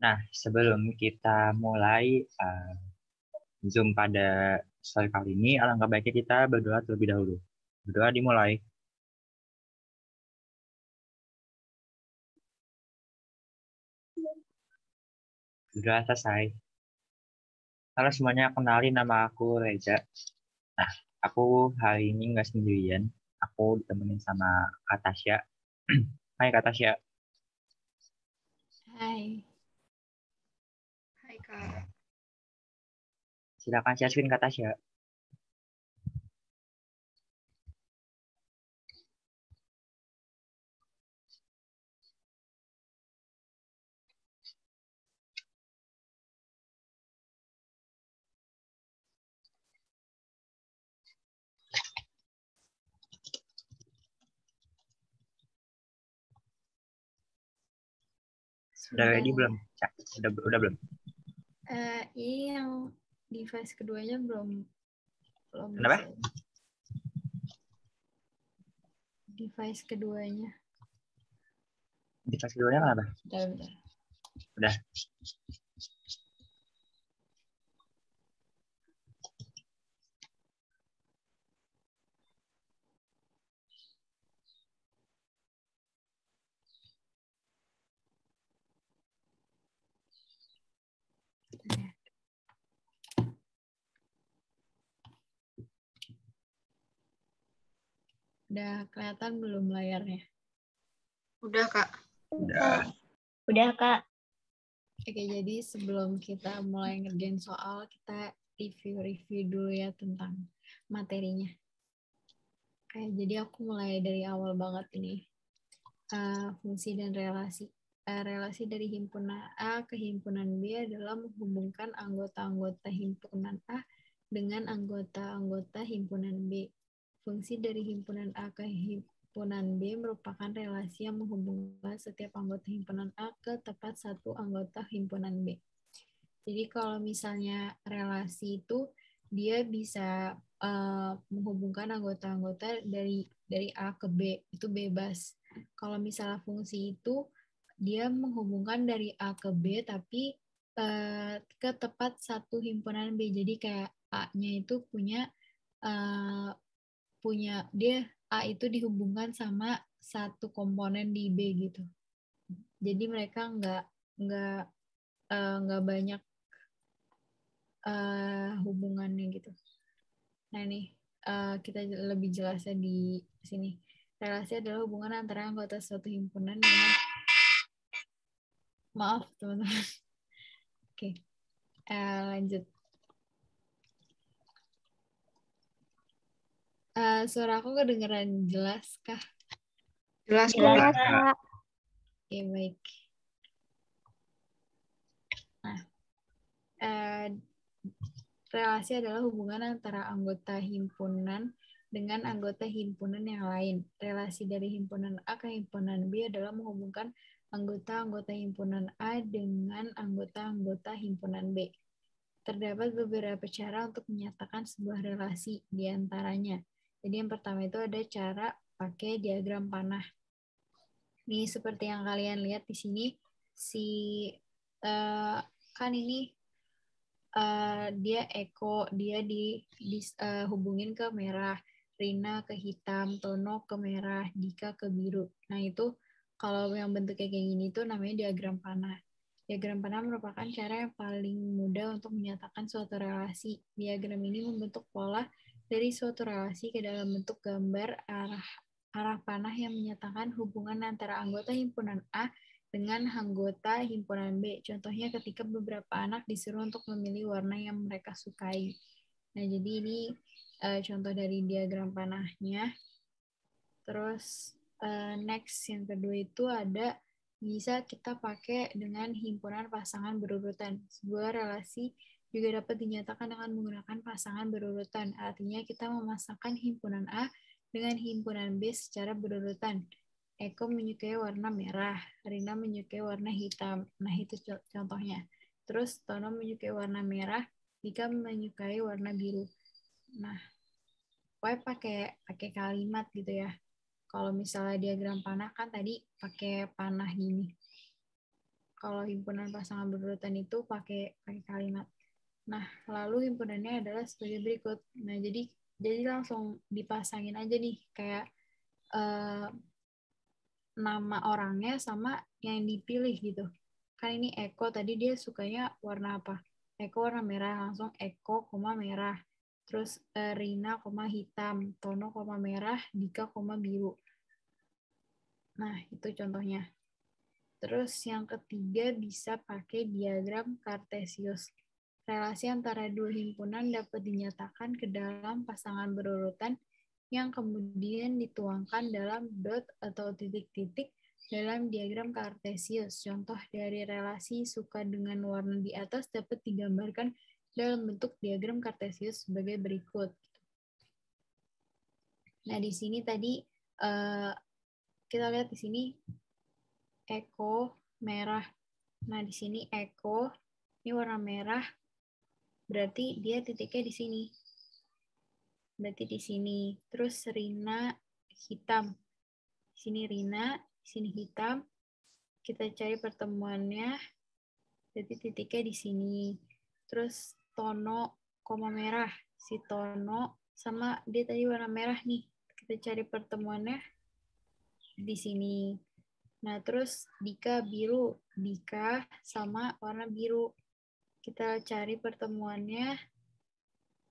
Nah, sebelum kita mulai Zoom pada sore kali ini, alangkah baiknya kita berdoa terlebih dahulu. Berdoa dimulai. Berdoa selesai. Halo semuanya, kenalin nama aku Reza. Nah, aku hari ini nggak sendirian. Aku ditemenin sama Kak Tasya. Hai Kak Tasya. Hai. Hai Kak. Silakan share screen Kak Tasya. Udah ready belum? Udah belum? Ini yang device keduanya belum Kenapa? bisa. Device keduanya. Device keduanya kenapa? Bentar. Udah. Udah kelihatan belum layarnya? Udah Kak. Udah Kak. Oke, jadi sebelum kita mulai ngerjain soal, kita review dulu ya tentang materinya. Oke, jadi aku mulai dari awal banget ini. Fungsi dan relasi. Relasi dari himpunan A ke himpunan B adalah menghubungkan anggota-anggota himpunan A dengan anggota-anggota himpunan B. Fungsi dari himpunan A ke himpunan B merupakan relasi yang menghubungkan setiap anggota himpunan A ke tepat satu anggota himpunan B. Jadi kalau misalnya relasi itu dia bisa menghubungkan anggota-anggota dari A ke B, itu bebas. Kalau misalnya fungsi itu dia menghubungkan dari A ke B tapi ke tepat satu himpunan B. Jadi kayak A-nya itu punya dia A itu dihubungkan sama satu komponen di B gitu. Jadi mereka nggak banyak hubungannya gitu. Nah ini kita lebih jelasnya di sini. Relasi adalah hubungan antara anggota suatu himpunan dengan maaf teman-teman. Oke, lanjut. Suara aku kedengeran jelas kah? Jelas kok Kak. Oke, baik. Nah, relasi adalah hubungan antara anggota himpunan dengan anggota himpunan yang lain. Relasi dari himpunan A ke himpunan B adalah menghubungkan anggota-anggota himpunan A dengan anggota-anggota himpunan B. Terdapat beberapa cara untuk menyatakan sebuah relasi di antaranya. Jadi yang pertama itu ada cara pakai diagram panah. Nih seperti yang kalian lihat di sini, kan ini dia Eko, dia dihubungin ke merah, Rina ke hitam, Tono ke merah, Dika ke biru. Nah itu kalau yang bentuknya kayak gini tuh namanya diagram panah. Diagram panah merupakan cara yang paling mudah untuk menyatakan suatu relasi. Diagram ini membentuk pola dari suatu relasi ke dalam bentuk gambar arah panah yang menyatakan hubungan antara anggota himpunan A dengan anggota himpunan B. Contohnya ketika beberapa anak disuruh untuk memilih warna yang mereka sukai. Nah, jadi ini contoh dari diagram panahnya. Terus next yang kedua itu ada bisa kita pakai dengan himpunan pasangan berurutan. Sebuah relasi juga dapat dinyatakan dengan menggunakan pasangan berurutan. Artinya kita memasangkan himpunan A dengan himpunan B secara berurutan. Eko menyukai warna merah, Rina menyukai warna hitam. Nah, itu contohnya. Terus Tono menyukai warna merah, Dika menyukai warna biru. Nah, pokoknya pakai kalimat gitu ya. Kalau misalnya diagram panah kan tadi pakai panah gini. Kalau himpunan pasangan berurutan itu pakai kalimat. Nah, lalu himpunannya adalah sebagai berikut. Nah, jadi langsung dipasangin aja nih kayak nama orangnya sama yang dipilih gitu. Kan ini Eko tadi dia sukanya warna apa? Eko warna merah, langsung Eko, merah. Terus Rina, hitam. Tono, merah. Dika, biru. Nah, itu contohnya. Terus yang ketiga bisa pakai diagram Kartesius. Relasi antara dua himpunan dapat dinyatakan ke dalam pasangan berurutan yang kemudian dituangkan dalam dot atau titik-titik dalam diagram Kartesius. Contoh dari relasi suka dengan warna di atas dapat digambarkan dalam bentuk diagram Kartesius sebagai berikut. Nah, di sini tadi kita lihat di sini Eko merah. Nah, di sini Eko ini warna merah, berarti dia titiknya di sini. Berarti di sini. Terus Rina hitam. Di sini Rina, di sini hitam. Kita cari pertemuannya. Berarti titiknya di sini. Terus Tono, merah. Si Tono sama dia tadi warna merah nih. Kita cari pertemuannya di sini. Nah, terus Dika biru. Dika sama warna biru. Kita cari pertemuannya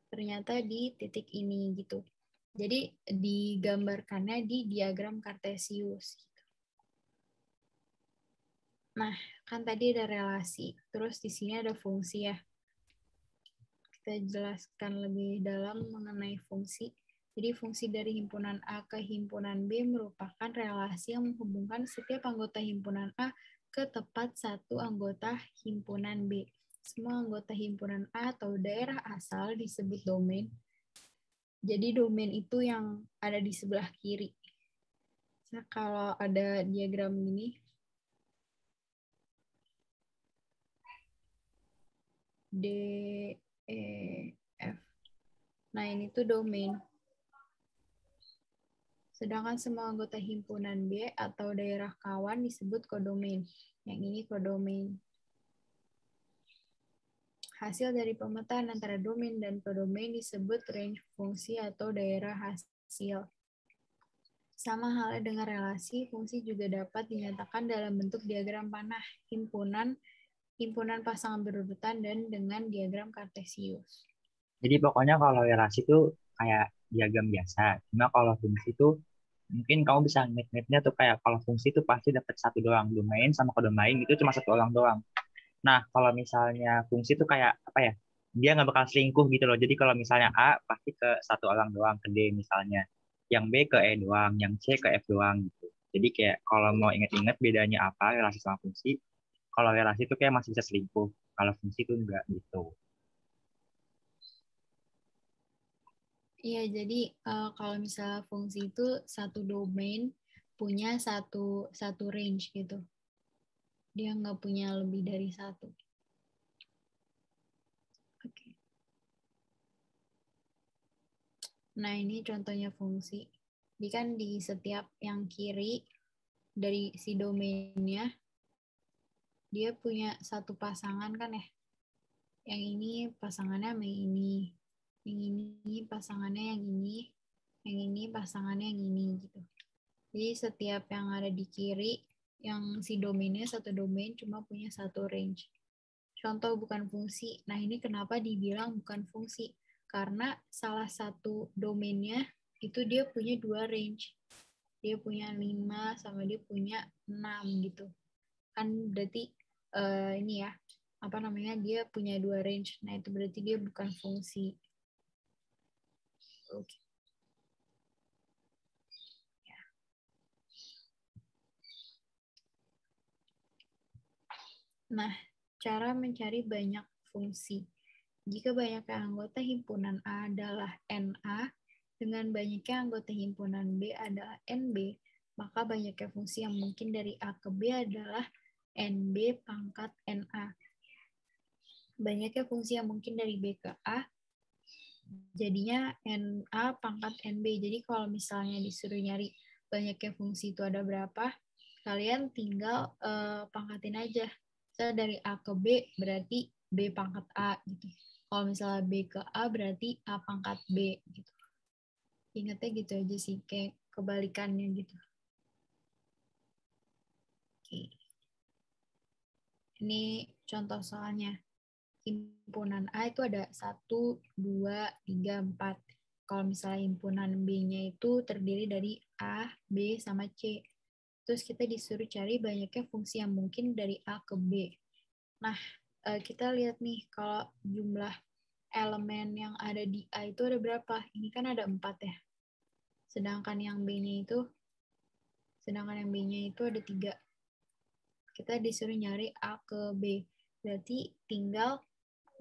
ternyata di titik ini gitu. Jadi digambarkannya di diagram Kartesius. Nah, kan tadi ada relasi. Terus di sini ada fungsi ya. Kita jelaskan lebih dalam mengenai fungsi. Jadi fungsi dari himpunan A ke himpunan B merupakan relasi yang menghubungkan setiap anggota himpunan A ke tepat satu anggota himpunan B. Semua anggota himpunan A atau daerah asal disebut domain. Jadi domain itu yang ada di sebelah kiri. Nah, kalau ada diagram ini, D, E, F. Nah, ini tuh domain. Sedangkan semua anggota himpunan B atau daerah kawan disebut kodomain. Yang ini kodomain. Hasil dari pemetaan antara domain dan kodomain disebut range fungsi atau daerah hasil. Sama halnya dengan relasi, fungsi juga dapat dinyatakan dalam bentuk diagram panah, himpunan pasangan berurutan, dan dengan diagram Kartesius. Jadi pokoknya kalau relasi itu kayak diagram biasa. Cuma kalau fungsi itu mungkin kamu bisa ngeliat-ngeliatnya tuh kayak kalau fungsi itu pasti dapat satu doang. Domain sama kodomain itu cuma satu orang doang. Nah, kalau misalnya fungsi itu kayak apa ya? Dia nggak bakal selingkuh gitu loh. Jadi kalau misalnya A pasti ke satu orang doang, ke D misalnya. Yang B ke E doang, yang C ke F doang gitu. Jadi kayak kalau mau inget-inget bedanya apa relasi sama fungsi, kalau relasi itu kayak masih bisa selingkuh. Kalau fungsi itu enggak gitu. Iya, jadi kalau misalnya fungsi itu satu domain punya satu range gitu. Dia nggak punya lebih dari satu. Oke. Nah, ini contohnya fungsi. Jadi kan di setiap yang kiri dari si domainnya, dia punya satu pasangan kan ya. Yang ini pasangannya sama yang ini. Yang ini pasangannya yang ini. Yang ini pasangannya yang ini gitu. Jadi setiap yang ada di kiri, yang si domainnya satu domain cuma punya satu range. Contoh bukan fungsi. Nah, ini kenapa dibilang bukan fungsi? Karena salah satu domainnya itu dia punya dua range. Dia punya 5 sama dia punya 6 gitu. Kan berarti ini ya, apa namanya, dia punya dua range. Nah, itu berarti dia bukan fungsi. Oke. Nah, cara mencari banyak fungsi. Jika banyaknya anggota himpunan A adalah NA, dengan banyaknya anggota himpunan B adalah NB, maka banyaknya fungsi yang mungkin dari A ke B adalah NB pangkat NA. Banyaknya fungsi yang mungkin dari B ke A, jadinya NA pangkat NB. Jadi kalau misalnya disuruh nyari banyaknya fungsi itu ada berapa, kalian tinggal pangkatin aja. Misalnya dari A ke B berarti B pangkat A gitu. Kalau misalnya B ke A berarti A pangkat B gitu. Ingatnya gitu aja sih, kayak kebalikannya gitu. Oke. Ini contoh soalnya. Himpunan A itu ada 1, 2, 3, 4. Kalau misalnya himpunan B-nya itu terdiri dari A, B, sama C. Terus kita disuruh cari banyaknya fungsi yang mungkin dari A ke B. Nah, kita lihat nih kalau jumlah elemen yang ada di A itu ada berapa? Ini kan ada 4 ya. Sedangkan yang B-nya itu ada 3. Kita disuruh nyari A ke B. Berarti tinggal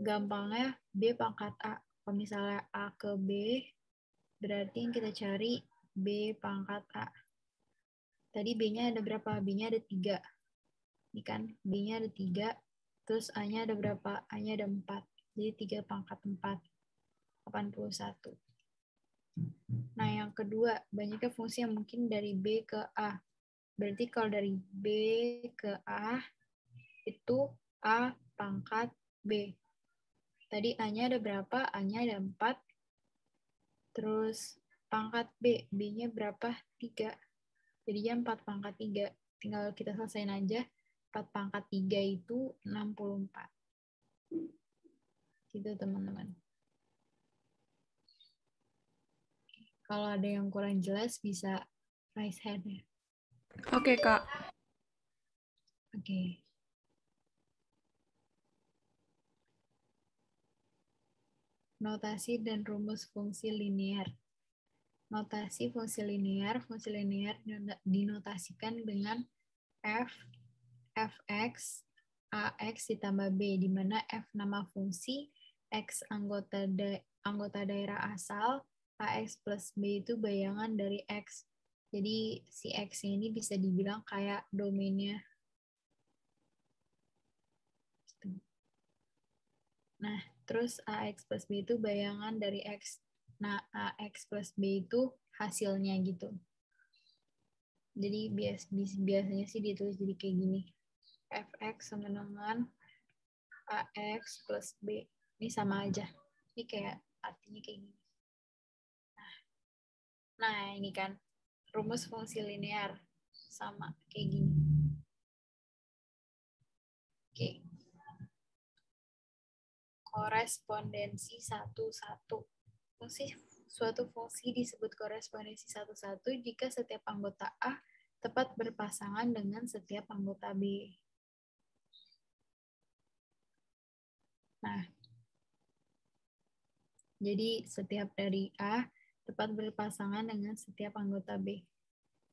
gampangnya B pangkat A. Kalau misalnya A ke B, berarti yang kita cari B pangkat A. Tadi B-nya ada berapa? B-nya ada 3. Ini kan B-nya ada 3, terus A-nya ada berapa? A-nya ada 4. Jadi 3 pangkat 4, 81. Nah, yang kedua, banyaknya fungsi yang mungkin dari B ke A. Berarti kalau dari B ke A, itu A pangkat B. Tadi A-nya ada berapa? A-nya ada 4. Terus pangkat B. B-nya berapa? 3. Jadinya 4 pangkat 3. Tinggal kita selesain aja. 4 pangkat 3 itu 64. Gitu, teman-teman. Kalau ada yang kurang jelas, bisa raise hand ya. Oke, Kak. Oke. Notasi dan rumus fungsi linear. Notasi fungsi linear dinotasikan dengan f, fx, ax ditambah b, di mana f nama fungsi, x anggota daerah asal, ax plus b itu bayangan dari x. Jadi si x ini bisa dibilang kayak domainnya. Nah, terus ax plus b itu bayangan dari x. Nah, ax plus b itu hasilnya gitu. Jadi biasanya sih ditulis jadi kayak gini. Fx sama dengan ax plus b. Ini sama aja. Ini kayak artinya kayak gini. Nah, ini kan rumus fungsi linear. Sama kayak gini. Oke. Korespondensi 1-1. Suatu fungsi disebut korespondensi 1-1 jika setiap anggota A tepat berpasangan dengan setiap anggota B. Nah, jadi setiap dari A tepat berpasangan dengan setiap anggota B.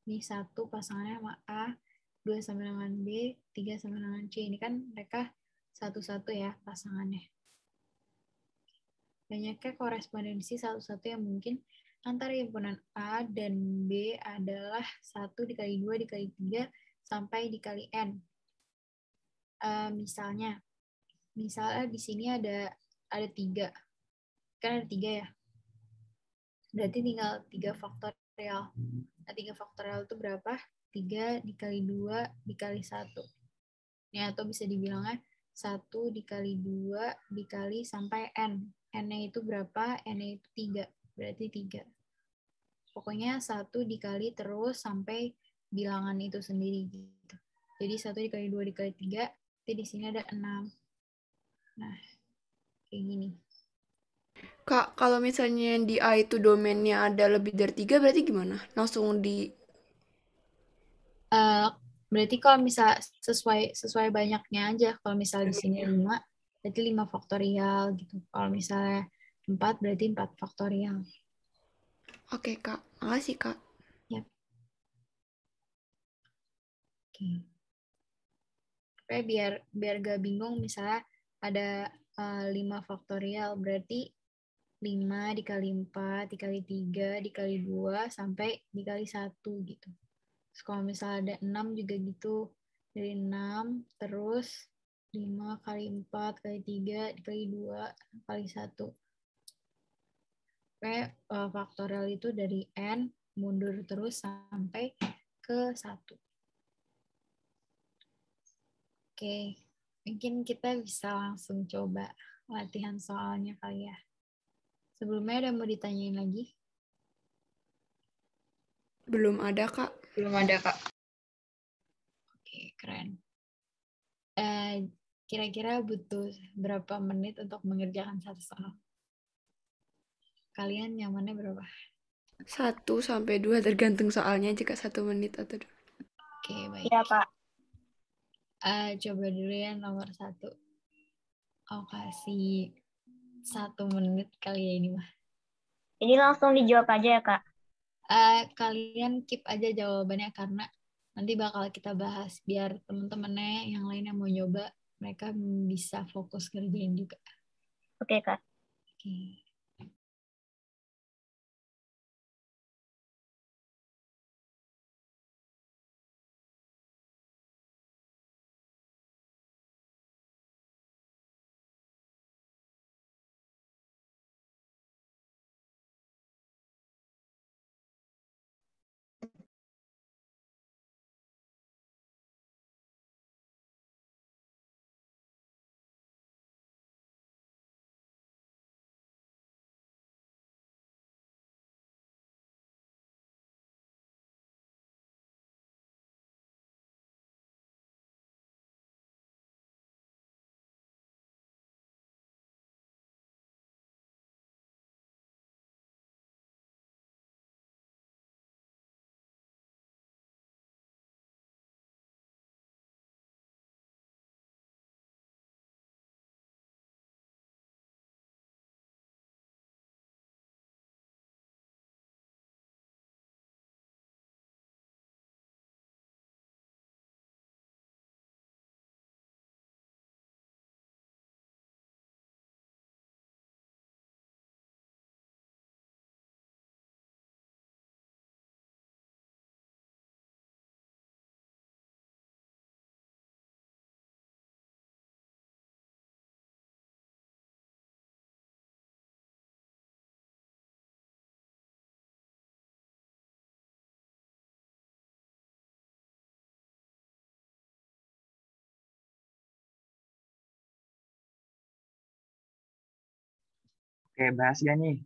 Ini 1 pasangannya sama A, 2 sama dengan B, 3 sama dengan C. Ini kan mereka 1-1 ya pasangannya. Banyaknya korespondensi 1-1 yang mungkin antara himpunan A dan B adalah 1 dikali 2 dikali 3 sampai dikali N. Misalnya di sini ada 3. Kan ada 3 ya. Berarti tinggal 3 faktorial. Nah, 3 faktorial itu berapa? 3 dikali 2 dikali 1. Ini atau bisa dibilangnya 1 dikali 2 dikali sampai N. N-nya itu berapa? N-nya itu 3. Berarti 3. Pokoknya 1 dikali terus sampai bilangan itu sendiri. Gitu. Jadi 1 dikali 2 dikali 3, jadi di sini ada 6. Nah, kayak gini. Kak, kalau misalnya di A itu domainnya ada lebih dari 3, berarti gimana? Langsung di... Berarti kalau misal sesuai banyaknya aja. Kalau misalnya di sini 5, berarti 5 faktorial gitu. Kalau misalnya 4, berarti 4 faktorial. Oke, Kak. Makasih, Kak. Ya. Oke. Oke, biar gak bingung, misalnya ada 5 faktorial, berarti 5 dikali 4, dikali 3, dikali 2, sampai dikali 1 gitu. Terus kalau misalnya ada 6 juga gitu, dari 6, terus 5 kali 4, kali 3, dikali 2, kali 1. Oke, faktorial itu dari N, mundur terus sampai ke 1. Oke. Mungkin kita bisa langsung coba latihan soalnya kali ya. Sebelumnya ada mau ditanyain lagi? Belum ada, Kak. Belum ada, Kak. Oke, keren. Kira-kira butuh berapa menit untuk mengerjakan satu soal? Kalian nyamannya berapa? 1-2 tergantung soalnya, jika 1 menit atau 2. Oke, baik. Iya, Kak. Coba dulu ya nomor 1. Aku kasih 1 menit kali ya ini mah. Ini langsung dijawab aja ya, Kak. Kalian keep aja jawabannya karena nanti bakal kita bahas biar teman-temannya yang lain yang mau nyoba mereka bisa fokus ngerjain juga. Oke, Kak. Oke. Oke, bahas gak nih?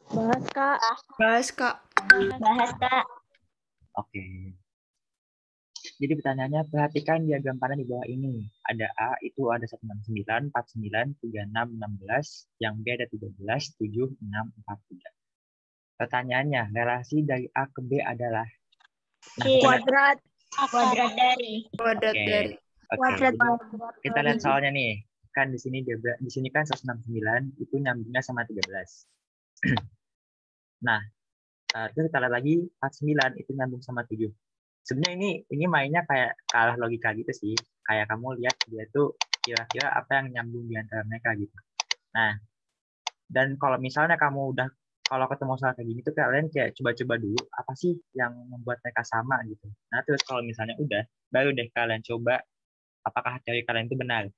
Bahas, Kak. Bahas, Kak. Bahas, Kak. Oke. Jadi pertanyaannya, perhatikan diagram panah di bawah ini. Ada A, itu ada 169, 49, 36, 16. Yang B ada 13, 7, 6, 4, 3. Pertanyaannya, relasi dari A ke B adalah? Nah, Kuadrat. Kuadrat dari. Kuadrat Oke. dari. Oke, jadi kita lihat soalnya nih. Kan di sini kan 169 itu nyambungnya sama 13. Nah, terus kita lihat lagi 49 itu nyambung sama 7. Sebenarnya ini mainnya kayak kalah logika gitu sih. Kayak kamu lihat dia tuh kira-kira apa yang nyambung di antara mereka gitu. Nah, dan kalau misalnya kamu udah kalau ketemu soal kayak gini tuh kalian kayak coba-coba dulu apa sih yang membuat mereka sama gitu. Nah, terus kalau misalnya udah, baru deh kalian coba apakah teori kalian itu benar.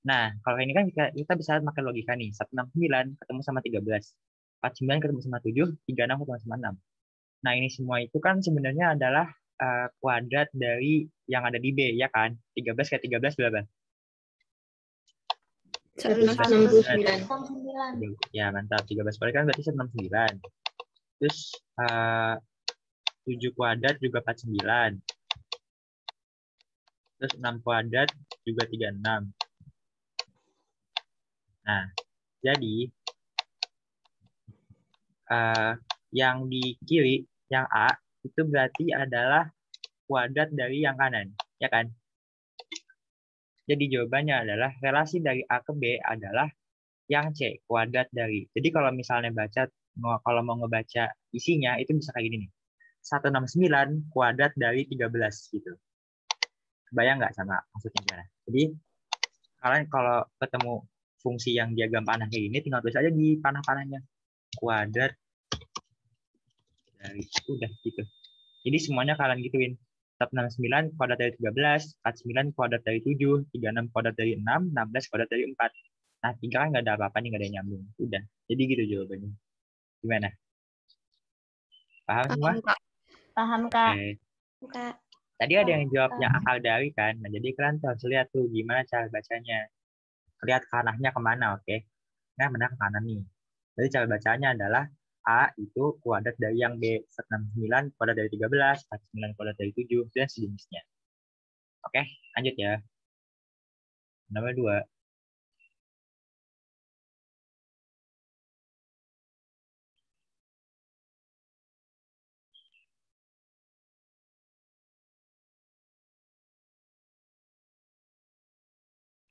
Nah, kalau ini kan kita bisa makan logika nih. 169 ketemu sama 13. 49 ketemu sama 7, 36 ketemu sama 6. Nah, ini semua itu kan sebenarnya adalah kuadrat dari yang ada di B, ya kan? 13 ke 13 berapa? 169. Ya, mantap. 13 kuadrat kan berarti 169. Terus 7 kuadrat juga 49. Terus 6 kuadrat juga 36. Nah, jadi yang di kiri, yang A, itu berarti adalah kuadrat dari yang kanan, ya kan? Jadi jawabannya adalah relasi dari A ke B adalah yang C, kuadrat dari. Jadi kalau misalnya kalau mau ngebaca isinya, itu bisa kayak gini nih. 169 kuadrat dari 13 gitu. Kebayang nggak sama maksudnya gimana? Jadi kalian kalau ketemu fungsi yang diagram panah kayak gini, tinggal tulis aja di panah-panahnya. Kuadrat dari, udah gitu. Jadi semuanya kalian gituin. 169 kuadrat dari 13, 49 kuadrat dari 7, 36 kuadrat dari 6, 16 kuadrat dari 4. Nah, 3 kan nggak ada apa-apa nih, nggak ada yang nyambung. Udah. Jadi gitu jawabannya. Gimana? Paham semua? Paham, Kak. Paham, Kak. Oke. Kak. Tadi ada yang jawabnya akal dari kan. Nah, jadi kalian tuh harus lihat tuh gimana cara bacanya. Lihat kanahnya kemana, oke? Nah, benar ke kanan nih. Jadi cara bacanya adalah A itu kuadrat dari yang B. 69 kuadrat dari 13, 49 kuadrat dari 7, dan sejenisnya. Oke, lanjut ya. Nomor 2.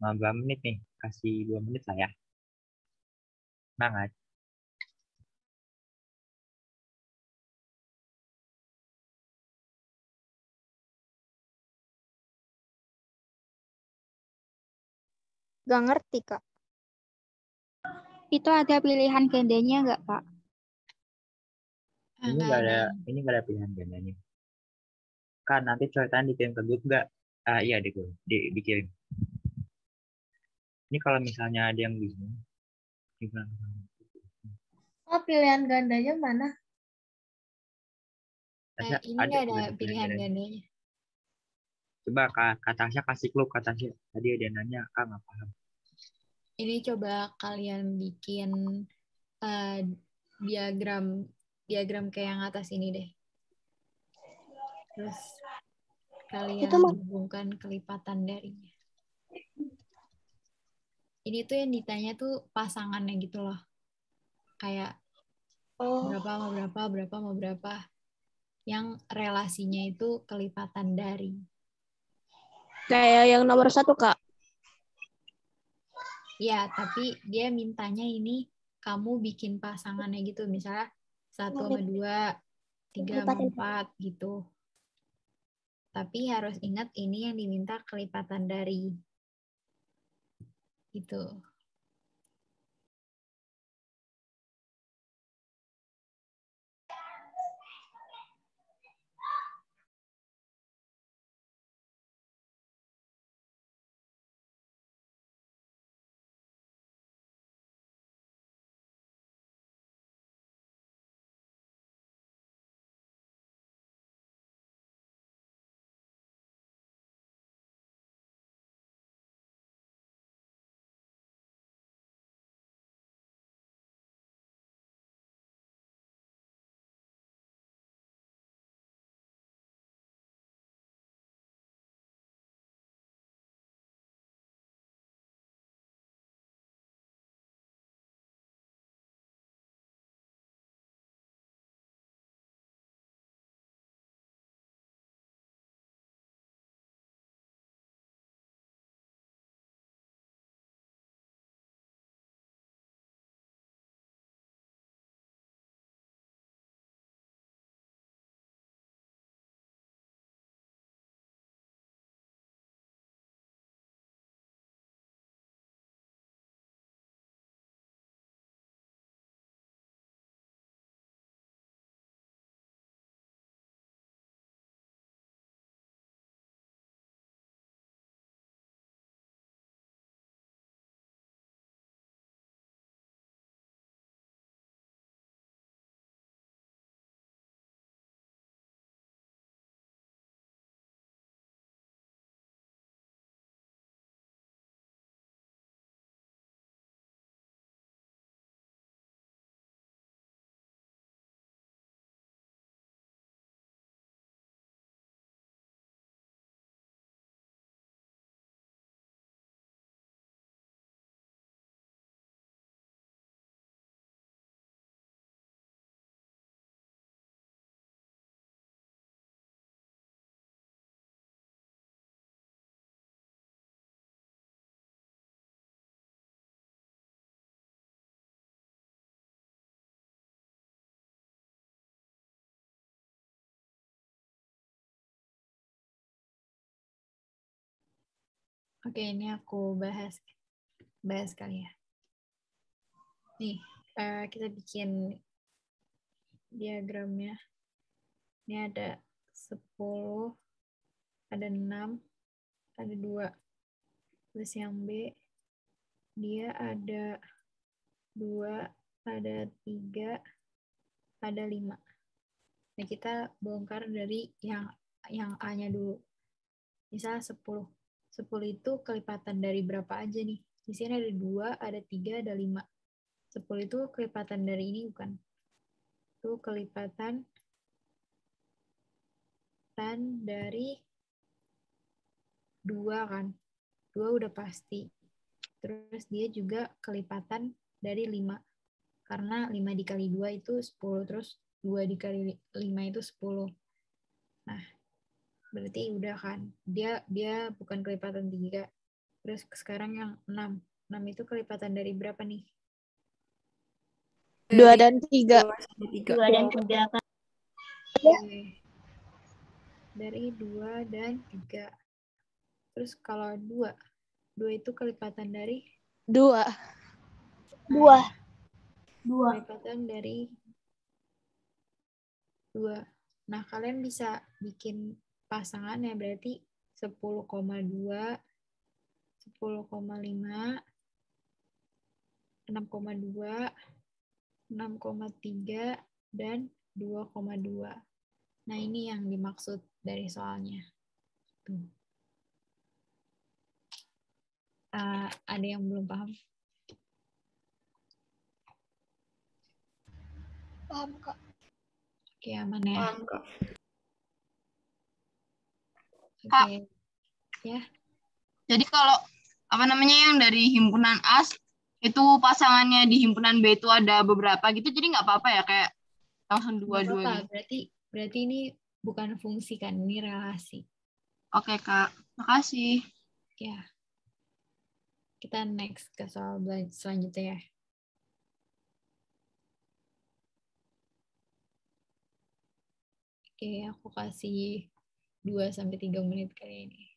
Nah, 2 menit nih. Kasih 2 menit lah ya. Semangat. Gak ngerti, Kak. Itu ada pilihan gandanya nggak, Pak? Ini Nggak nggak ada. ada, ini nggak ada pilihan gandanya. Kan nanti coretan dikirim ke grup nggak? Iya dikirim. Ini kalau misalnya ada yang bingung, gimana? Oh, pilihan gandanya mana? Ini nggak ada pilihan gandanya. Coba Kak Tasya kasih clue, Kak Tasya. Tadi ada yang nanya, Kak nggak paham. Ini coba kalian bikin diagram kayak yang atas ini deh. Terus kalian hubungkan kelipatan darinya. Ini tuh yang ditanya tuh pasangannya gitu loh. Kayak berapa sama berapa, berapa sama berapa. Yang relasinya itu kelipatan dari. Kayak yang nomor 1, Kak. Ya, tapi dia mintanya ini kamu bikin pasangannya gitu. Misalnya 1 sama 2, 3 sama 4 gitu. Tapi harus ingat ini yang diminta kelipatan dari. Gitu. Oke, ini aku bahas kali ya. Nih, kita bikin diagramnya. Ini ada 10, ada 6, ada 2. Terus yang B, dia ada 2, ada 3, ada 5. Nah, kita bongkar dari yang A-nya dulu. Misal 10. 10 itu kelipatan dari berapa aja nih? Di sini ada 2, ada 3, ada 5. 10 itu kelipatan dari ini bukan? Itu kelipatan dari 2 kan? 2 udah pasti. Terus dia juga kelipatan dari 5. Karena 5 dikali 2 itu 10. Terus 2 dikali 5 itu 10. Nah, berarti udah kan. Dia bukan kelipatan 3. Terus sekarang yang 6. 6 itu kelipatan dari berapa nih? 2 dan 3. 2 dan 3 kan. Oke. Dari 2 dan 3. Terus kalau 2 itu kelipatan dari 2. Nah, 2. kelipatan dari 2. Nah, kalian bisa bikin pasangan ya, berarti 10,2, 10,5, 6,2, 6,3, dan 2,2. Nah, ini yang dimaksud dari soalnya. Tuh. Ada yang belum paham? Paham, Kak. Oke, aman ya? Paham, Kak. Oke. Ya. Jadi kalau yang dari himpunan A itu pasangannya di himpunan B itu ada beberapa gitu, jadi nggak apa-apa ya kayak langsung Nggak dua-dua apa-apa. gitu. Berarti ini bukan fungsi kan, ini relasi. Oke Kak, makasih. Ya. Kita next ke soal selanjutnya ya. Oke, aku kasih 2-3 menit kali ini.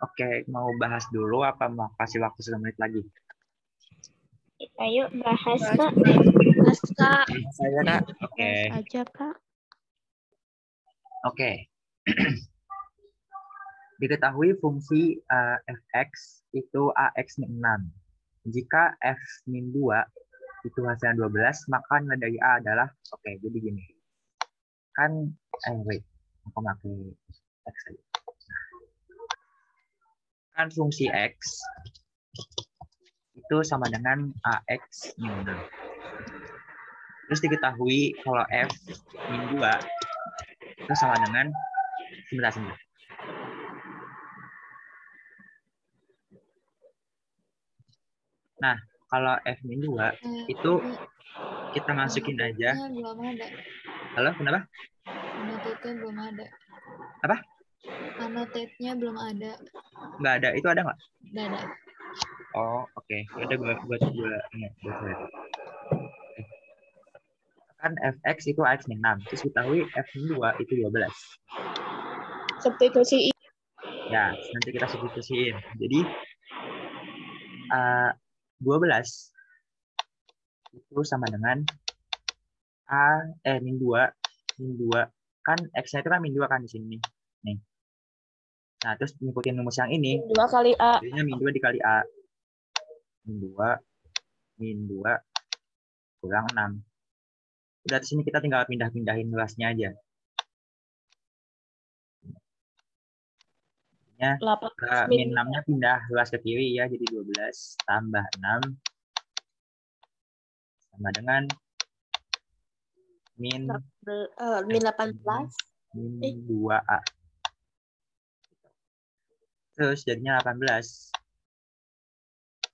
Oke, mau bahas dulu apa mau kasih waktu 1 menit lagi? Ayo bahas, Bahas. Kak. Mas, Kak. Saya Kak. Oke. Bahas aja, Kak. Oke. Diketahui fungsi fx itu ax min 6. Jika f min 2 itu hasilnya 12, maka nilai dari A adalah, oke, jadi gini. Kan, wait, aku pakai X aja. Kan fungsi X itu sama dengan AX min 6. Terus diketahui kalau F min 2 itu sama dengan, sebentar. Nah, kalau F min 2 itu kita masukin aja. Belum ada. Halo, kenapa? Annotate-nya belum ada. Apa? Annotate-nya belum ada. Nggak ada. Itu ada nggak? Nggak ada. Oh, oke. Udah gue lihat. Kan Fx itu X min 6. Terus diketahui F min 2 itu 12. Substitusi. Ya, nanti kita substitusiin. Jadi 12 itu sama dengan min 2 kan X-nya itu kan min 2 kan di sini nih. Nah, terus ngikutin rumus yang ini 2 kali A. jadinya min 2 dikali A. Min 2 kurang 6. Udah di sini kita tinggal pindah-pindahin ruasnya aja. Min 6-nya pindah ruas ke kiri ya, jadi 12 tambah 6 sama dengan min 18. Min 2A. Terus jadinya 18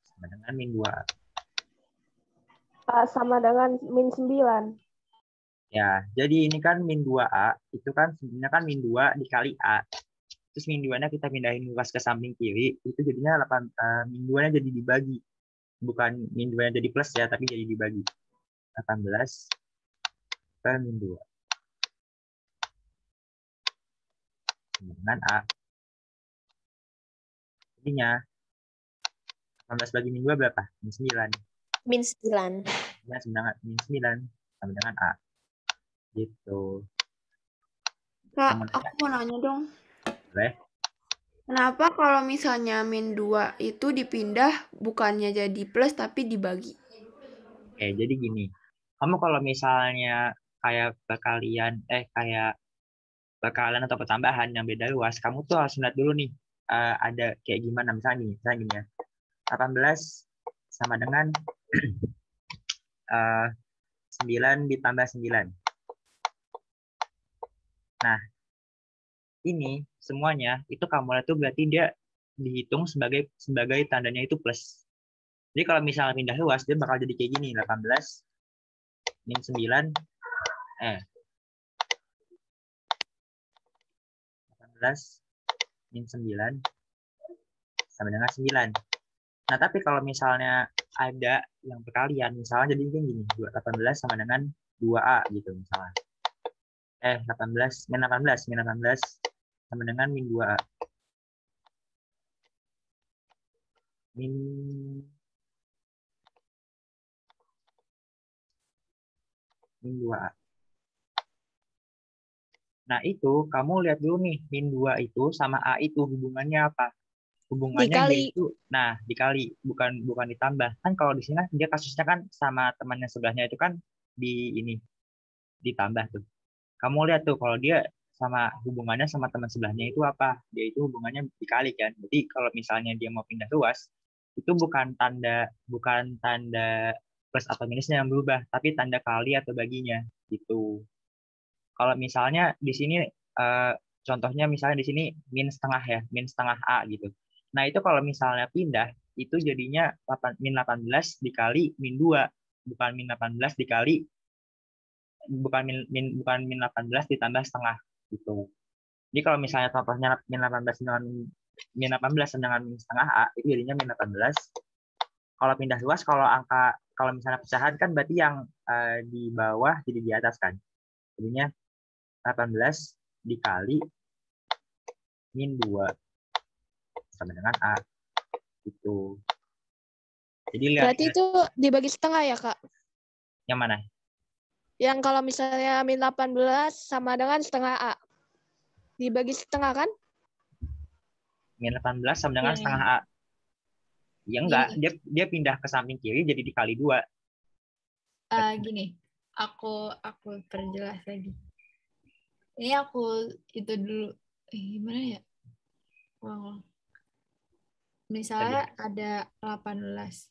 sama dengan min 2A. Sama dengan min 9. Ya, jadi ini kan min 2A, itu kan sebenarnya kan min 2 dikali A. Terus min 2-nya kita pindahin ruas ke samping kiri, itu jadinya min 2-nya jadi dibagi. Bukan min 2-nya jadi plus ya, tapi jadi dibagi. 18 per min 2. Dengan A. Jadinya 18 bagi min 2 berapa? Min 9. Min 9. Ya, sama min 9 sama dengan A. Gitu. Kak, aku mau nanya dong. Boleh? Kenapa kalau misalnya min 2 itu dipindah bukannya jadi plus tapi dibagi? Oke, jadi gini. Kamu kalau misalnya kayak perkalian atau pertambahan yang beda luas, kamu tuh harus lihat dulu nih ada kayak gimana. Misalnya gini ya. 18 sama dengan 9 ditambah 9. Nah, ini semuanya itu kamu lihat tuh berarti dia dihitung sebagai tandanya itu plus. Jadi kalau misalnya pindah luas dia bakal jadi kayak gini, 18 min 9 18 min 9 sama dengan 9. Nah, tapi kalau misalnya ada yang perkalian, misalnya jadi gini, 18 sama dengan 2A gitu misalnya. 18 sama dengan min 2A. Min 2A. Nah, itu kamu lihat dulu nih, min 2 itu sama A itu hubungannya apa? Hubungannya Dikali. yaitu, dikali, bukan ditambah. Kan kalau di sini dia kasusnya kan sama temannya sebelahnya itu kan ditambah tuh. Kamu lihat tuh kalau dia sama hubungannya sama teman sebelahnya itu apa? Dia itu hubungannya dikali kan. Jadi kalau misalnya dia mau pindah luas, itu bukan tanda plus atau minusnya yang berubah, tapi tanda kali atau baginya gitu. Kalau misalnya di sini contohnya misalnya di sini min setengah A gitu. Nah, itu kalau misalnya pindah itu jadinya min 18 dikali min 2, bukan min 18 dikali bukan min 18 ditambah setengah gitu. Jadi kalau misalnya contohnya min 18 dengan min setengah A itu jadinya min 18. Kalau pindah luas kalau misalnya pecahan kan berarti yang di bawah jadi di atas kan. Jadinya 18 dikali min 2 sama dengan A gitu. Jadi lihat. Berarti itu dibagi setengah ya, Kak? Yang mana? Yang kalau misalnya min 18 sama dengan setengah A. Dibagi setengah kan? Min 18 sama dengan setengah A. Ya enggak, dia pindah ke samping kiri jadi dikali 2. Gini, aku perjelas lagi. Ini aku itu dulu. Gimana ya? Wow. Misalnya ada 18.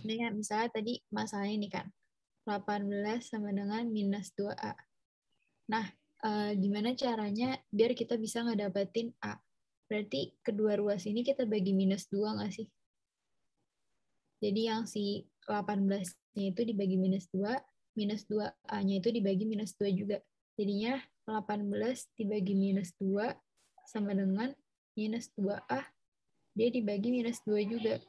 Ini kan misalnya tadi masalahnya ini kan. 18 sama dengan minus 2A. Nah, gimana caranya biar kita bisa ngedapetin A? Berarti kedua ruas ini kita bagi minus 2 nggak sih? Jadi yang si 18-nya itu dibagi minus 2, minus 2A-nya itu dibagi minus 2 juga. Jadinya 18 dibagi minus 2 sama dengan minus 2A, dia dibagi minus 2 juga.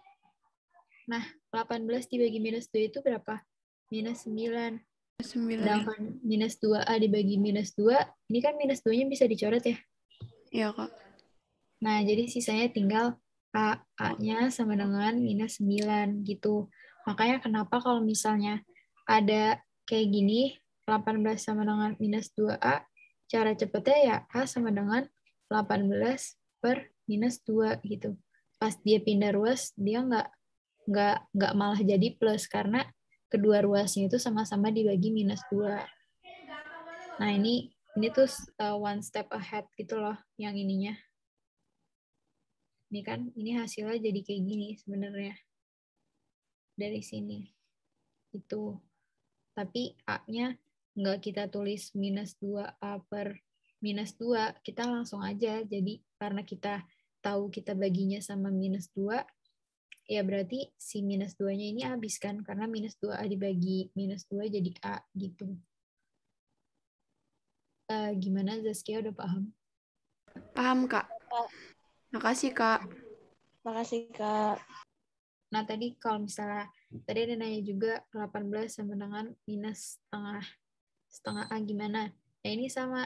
Nah, 18 dibagi minus 2 itu berapa? Minus 9. 9. Sedangkan minus 2A dibagi minus 2, ini kan minus 2-nya bisa dicoret ya? Iya, Kak. Nah, jadi sisanya tinggal A-nya sama dengan minus 9 gitu. Makanya kenapa kalau misalnya ada kayak gini, 18 sama dengan minus 2A, cara cepetnya ya A sama dengan 18 per minus 2 gitu. Pas dia pindah ruas, dia nggak malah jadi plus karena kedua ruasnya itu sama-sama dibagi minus 2. Nah, ini tuh one step ahead gitu loh yang ininya. Ini kan, ini hasilnya jadi kayak gini sebenarnya. Dari sini. Itu. Tapi A-nya nggak kita tulis minus 2A per minus 2. Kita langsung aja. Jadi karena kita tahu kita baginya sama minus 2, ya berarti si minus 2-nya ini habis kan. Karena minus 2A dibagi minus 2 jadi A gitu. Gimana Zaskia, udah paham? Paham, Kak. Makasih, Kak. Makasih, Kak. Nah, tadi kalau misalnya, tadi ada nanya juga 18 sama dengan minus setengah A gimana? Nah, ini sama.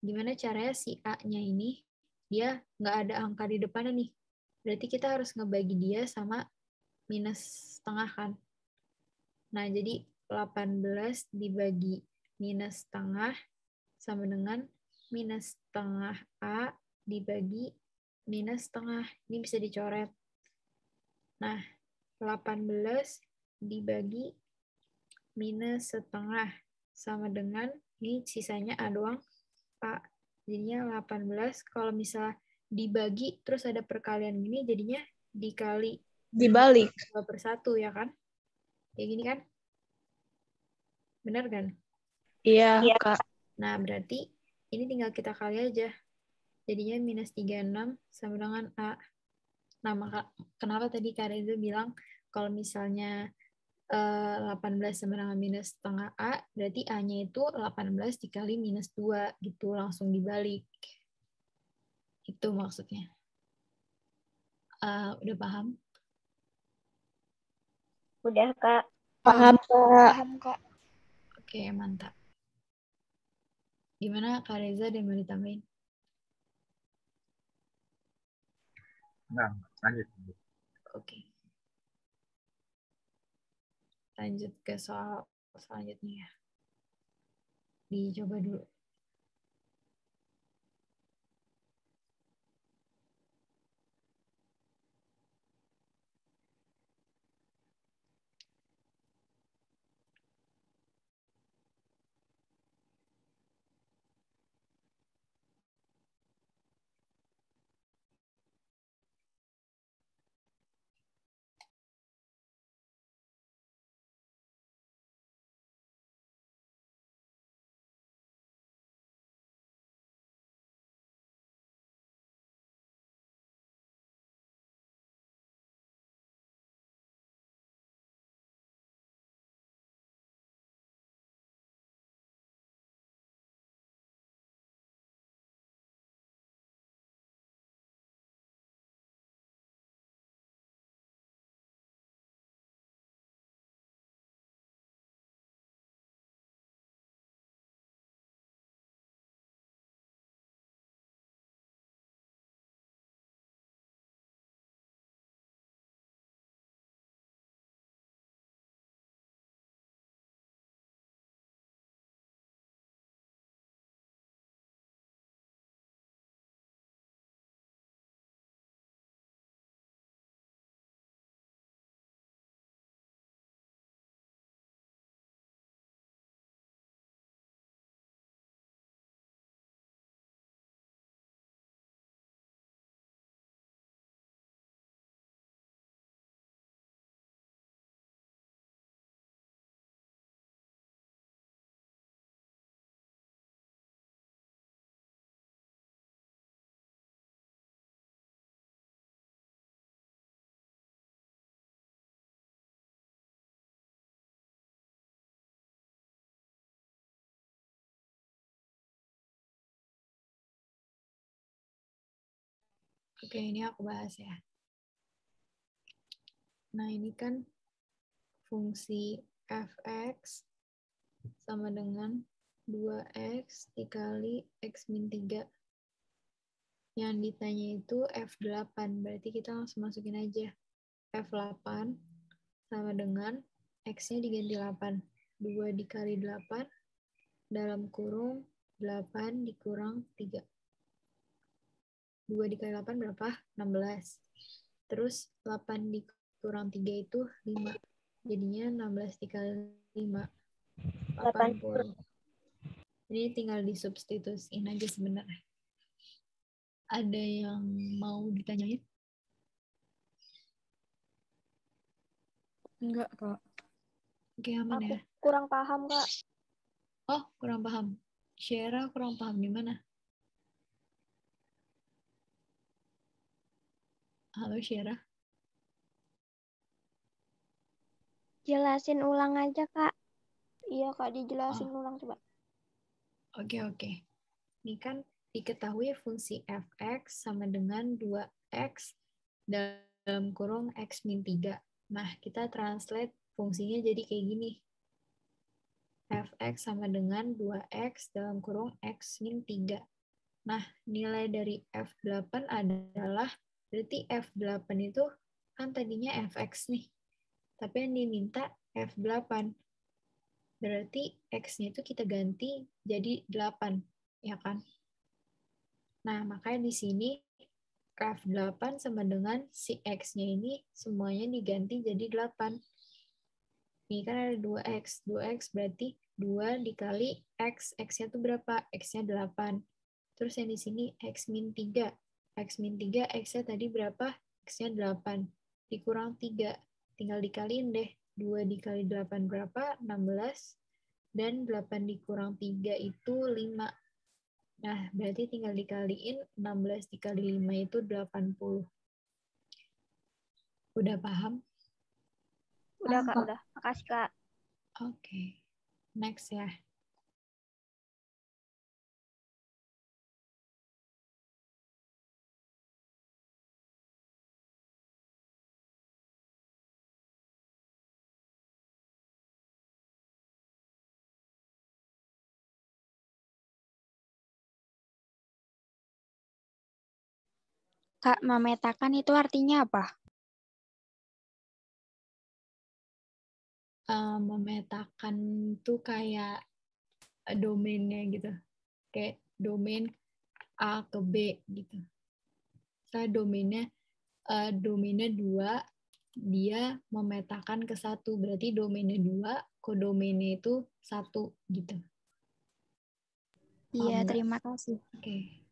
Gimana caranya si A-nya ini, dia nggak ada angka di depannya nih. Berarti kita harus ngebagi dia sama minus setengah kan? Nah, jadi 18 dibagi minus setengah sama dengan minus setengah A dibagi minus setengah. Ini bisa dicoret. Nah, 18 dibagi minus setengah sama dengan, ini sisanya A doang, A. Jadinya 18, kalau misalnya dibagi terus ada perkalian gini, jadinya Dibalik. 2/1 ya kan? Kayak gini kan? Benar kan? Iya, Kak. Nah, berarti ini tinggal kita kali aja. Jadinya minus 36 sama dengan A. Nah, maka kenapa tadi Kak Reza bilang kalau misalnya 18 sama dengan minus setengah A, berarti A-nya itu 18 dikali minus 2, gitu, langsung dibalik. Itu maksudnya. Udah paham? Udah, Kak. Paham, Kak. Paham, Kak. Oke, mantap. Gimana Kak Reza, ada yang mau ditambahin? Enggak, lanjut. Oke. Lanjut ke soal selanjutnya ya. Dicoba dulu. Oke, ini aku bahas ya. Nah, ini kan fungsi fx sama dengan 2x dikali x min 3. Yang ditanya itu F8, berarti kita langsung masukin aja. F8 sama dengan X-nya diganti 8. 2 dikali 8 dalam kurung 8 dikurang 3. 2 dikali 8 berapa? 16. Terus 8 dikurang 3 itu 5. Jadinya 16 dikali 5. 80. Ini tinggal disubstitusiin aja sebenarnya. Ada yang mau ditanyain? Enggak, Kak. Oke, aman Aku ya? kurang paham, Kak. Oh, kurang paham. Syera kurang paham di mana? Halo, Syera. Jelasin ulang aja, Kak. Iya, Kak, dijelasin ulang coba. Oke. Ini kan diketahui fungsi fx sama dengan 2x dalam kurung x min 3. Nah, kita translate fungsinya jadi kayak gini. Fx sama dengan 2x dalam kurung x min 3. Nah, nilai dari F8 adalah, berarti F8 itu kan tadinya Fx nih. Tapi yang diminta F8. Berarti X-nya itu kita ganti jadi 8, ya kan? Nah, makanya di sini F8 sama dengan si X-nya ini semuanya diganti jadi 8. Ini kan ada 2X. 2X berarti 2 dikali X. X-nya itu berapa? X-nya 8. Terus yang di sini X min 3. X min 3, X-nya tadi berapa? X-nya 8. Dikurang 3. Tinggal dikaliin deh. 2 dikali 8 berapa? 16. Dan 8 dikurang 3 itu 5. Nah, berarti tinggal dikaliin 16 dikali 5 itu 80. Udah paham? Udah, Kak, udah. Makasih, Kak. Oke. Next ya. Kak, memetakan itu artinya apa? Memetakan tuh kayak domainnya gitu. Kayak domain A ke B gitu. Saya domainnya 2, dia memetakan ke 1. Berarti domainnya 2, kodomainnya itu 1 gitu. Iya, Paham nggak? terima kasih. Oke.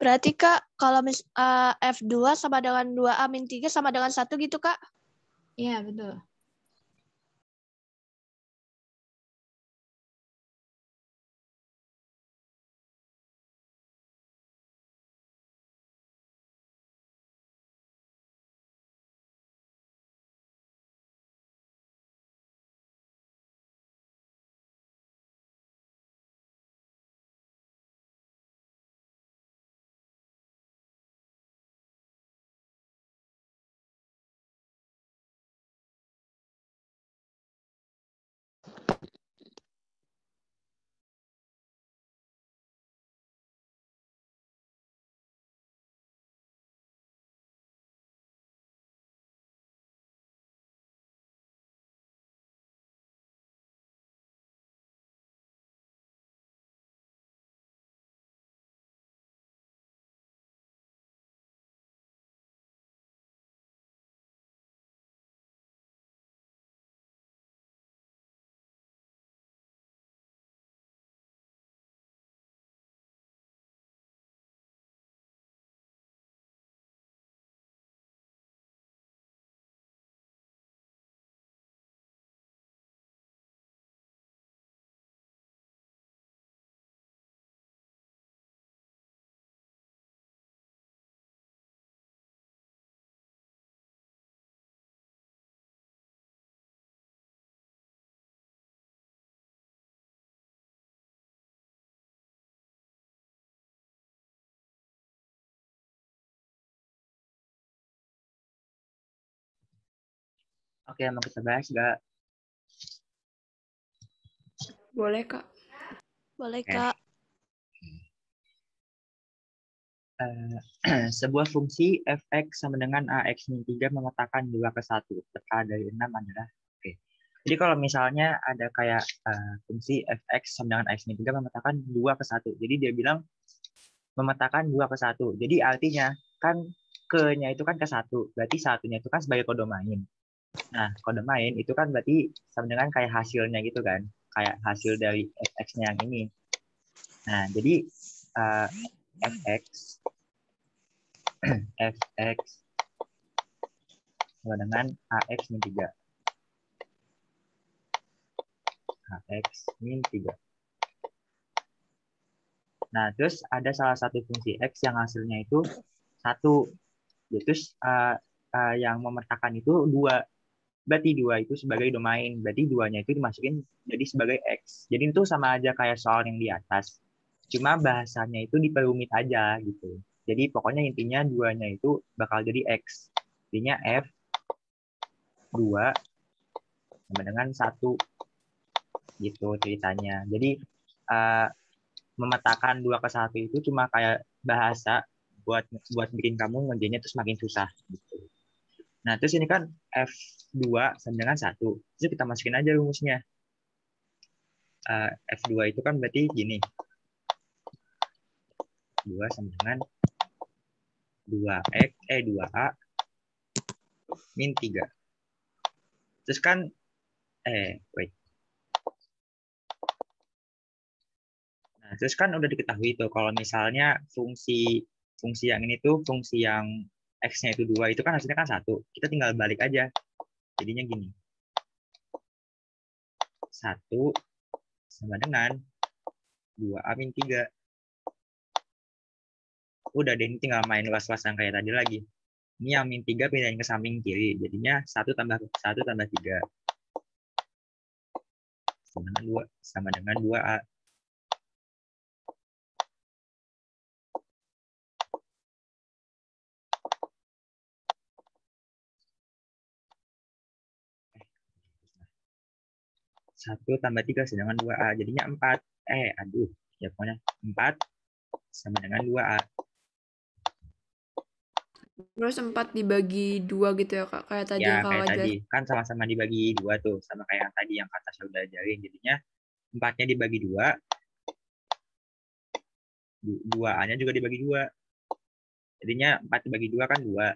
Berarti, Kak, kalau F2 sama dengan 2A-3 sama dengan 1 gitu, Kak? Iya, betul. Oke, mau kita bahas nggak? Boleh, Kak. Boleh, Oke. Kak. Sebuah fungsi fx sama dengan ax min 3 memetakan 2 ke 1. Peta dari 6 adalah oke. Jadi kalau misalnya ada kayak fungsi fx sama dengan ax min 3 memetakan 2 ke 1. Jadi dia bilang memetakan 2 ke 1. Jadi artinya kan ke-nya itu kan ke 1. Berarti satunya itu kan sebagai kode main. Nah, kode main itu kan berarti sama dengan kayak hasilnya gitu kan. Kayak hasil dari fx-nya yang ini. Nah, jadi fx fx sama dengan ax min 3. ax min 3. Nah, terus ada salah satu fungsi x yang hasilnya itu 1. Terus yang memetakan itu 2. Berarti 2 itu sebagai domain. Berarti 2-nya itu dimasukin jadi sebagai x. Jadi itu sama aja kayak soal yang di atas. Cuma bahasanya itu diperumit aja gitu. Jadi pokoknya intinya 2-nya itu bakal jadi x. Intinya f 2 sama dengan 1 gitu ceritanya. Jadi memetakan 2 ke 1 itu cuma kayak bahasa buat bikin kamu ngerjainnya terus makin susah gitu. Nah, terus ini kan F2 sama dengan 1. Terus kita masukin aja rumusnya. F2 itu kan berarti gini. 2 sama dengan 2x 2a min 3. Terus kan wait. Nah, terus kan udah diketahui tuh kalau misalnya fungsi yang ini tuh fungsi yang x-nya itu 2 itu kan hasilnya kan 1. Kita tinggal balik aja. Jadinya gini. 1 sama dengan 2a min 3. Udah deh, ini tinggal main luas-luas yang kayak tadi lagi. Ini yang min 3 pindahin ke samping kiri. Jadinya 1 tambah 3. Sama dengan 2a. Satu tambah 3 sedangkan 2a. Jadinya 4. Ya pokoknya 4 sama dengan 2a. Terus 4 dibagi 2 gitu ya, Kak? Kayak tadi Ya, yang kayak Kakak tadi. jelasin. Kan sama-sama dibagi 2 tuh. Sama kayak yang tadi yang kata saya udah ajarin. Jadinya 4-nya dibagi 2. 2a-nya juga dibagi 2. Jadinya 4 dibagi 2 kan 2.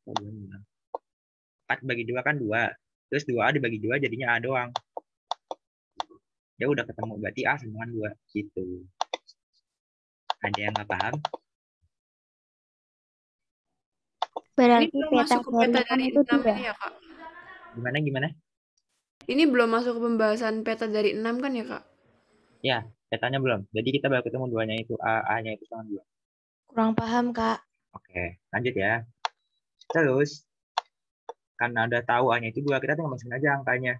4 dibagi 2 kan 2. Terus 2a dibagi 2 jadinya a doang. Ya udah ketemu. Berarti a sama dengan 2. Gitu. Ada yang nggak paham? Berarti Ini belum peta masuk ke peta dari dari 6 itu 6 2. ini ya, Kak? Gimana? Ini belum masuk ke pembahasan peta dari 6 kan ya, Kak? Ya, petanya belum. Jadi kita baru ketemu 2-nya itu. A-nya itu sama 2. Kurang paham, Kak. Oke, lanjut ya. Terus, karena udah tahu A-nya itu 2, kita tinggal masukin aja angkanya.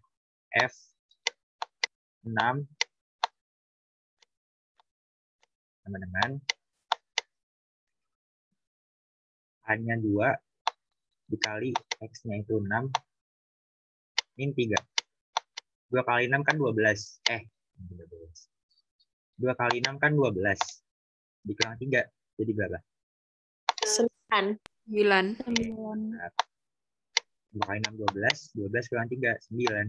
F6 sama dengan A-nya 2 dikali X-nya itu 6 min 3. 2 kali 6 kan 12. 2 kali 6 kan 12. Dikurang 3. Jadi berapa? 9. 9. 2 kali 6, 12. 12 kurang 3, 9.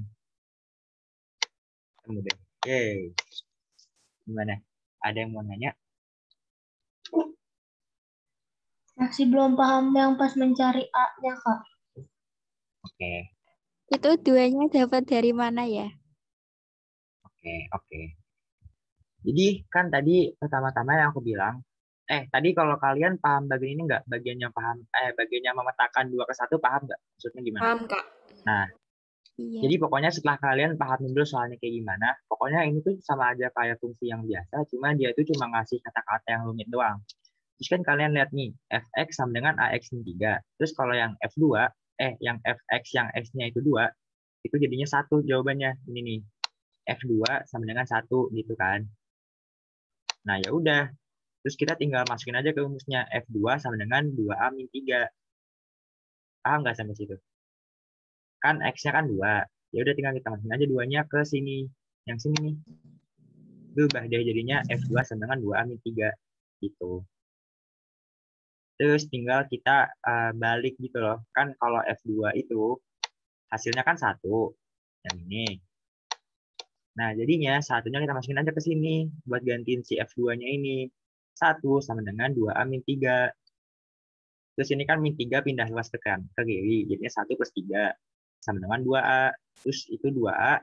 Ketemu deh. Yeay. Gimana? Ada yang mau nanya? Masih belum paham yang pas mencari A-nya, Kak. Oke. Itu 2-nya dapat dari mana ya? Oke. Jadi kan tadi pertama-tama yang aku bilang, tadi kalau kalian paham bagian ini nggak? Bagian yang paham, bagian yang memetakan 2 ke 1 paham nggak? Maksudnya gimana? Paham, Kak. Nah, Iya. jadi pokoknya setelah kalian paham dulu soalnya kayak gimana, pokoknya ini tuh sama aja kayak fungsi yang biasa, cuma dia itu cuma ngasih kata-kata yang rumit doang. Terus kan kalian lihat nih, fx sama dengan ax min 3. Terus kalau yang f2, yang fx yang x-nya itu 2, itu jadinya 1 jawabannya. Ini nih, f2 sama dengan 1 gitu kan. Nah, ya udah. Terus kita tinggal masukin aja ke rumusnya F2 sama dengan 2A min 3. Paham nggak sampai situ? kan X-nya kan 2. Ya udah tinggal kita masukin aja 2-nya ke sini. Yang sini nih. Berubah deh jadinya F2 sama dengan 2A min 3. Gitu. Terus tinggal kita balik gitu loh. Kan kalau F2 itu hasilnya kan 1. Yang ini. Nah, jadinya satunya kita masukin aja ke sini buat gantiin si F2-nya ini. 1 sama dengan 2A min 3. Terus ini kan min 3 pindah luas ke kiri. Jadinya 1 plus 3 sama dengan 2A. Terus itu 2A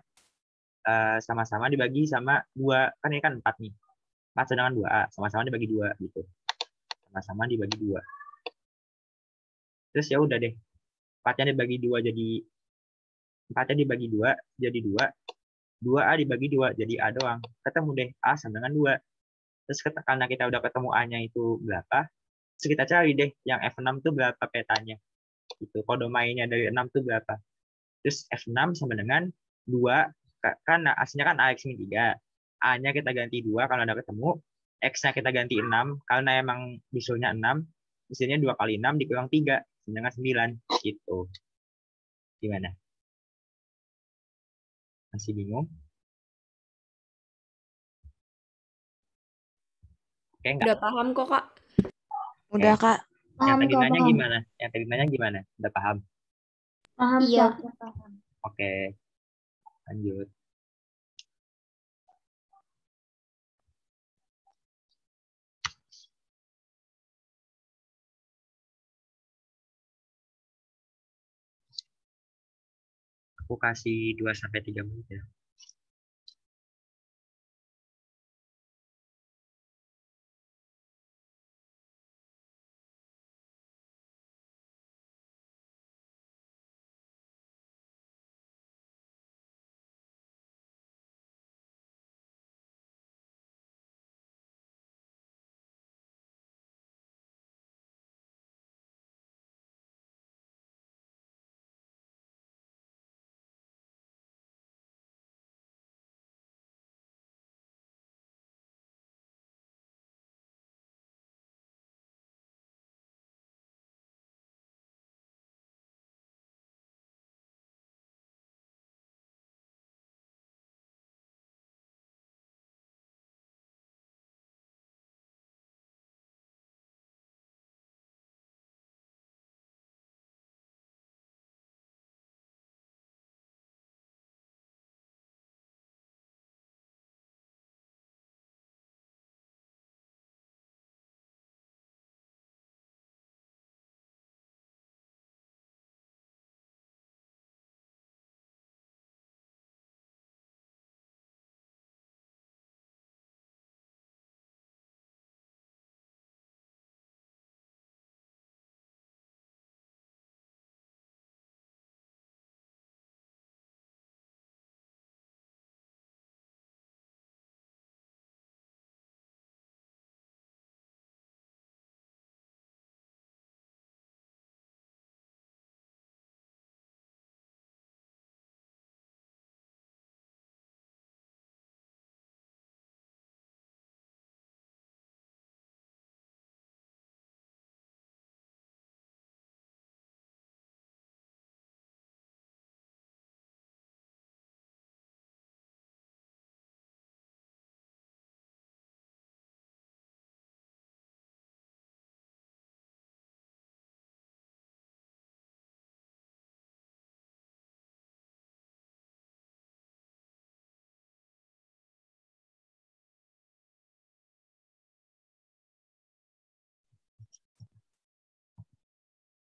sama-sama dibagi sama 2. Kan ini kan 4 nih. 4 sama dengan 2A. Sama-sama dibagi 2 gitu. Sama-sama dibagi 2. Terus ya udah deh. 4-nya dibagi 2 jadi 4-nya dibagi 2 jadi 2. 2A dibagi 2 jadi A doang. Ketemu deh A sama dengan 2. Terus karena kita udah ketemu A-nya itu berapa, terus kita cari deh yang F6 itu berapa petanya. Itu kodomainnya dari 6 itu berapa. Terus F6 sama dengan 2, kan aslinya kan AX min 3. A-nya kita ganti 2 kalau udah ketemu. X-nya kita ganti 6, karena emang disuruhnya 6. Misalnya 2 kali 6 dikurang 3, dengan 9. Gitu. Gimana? Masih bingung? Oke, enggak? Udah paham kok, Kak. Udah, Kak. Yang Paham tadi kok, nanya paham. gimana? Yang tadi nanya gimana? Udah paham? Paham Iya. kok. Oke, lanjut. Aku kasih 2-3 menit ya.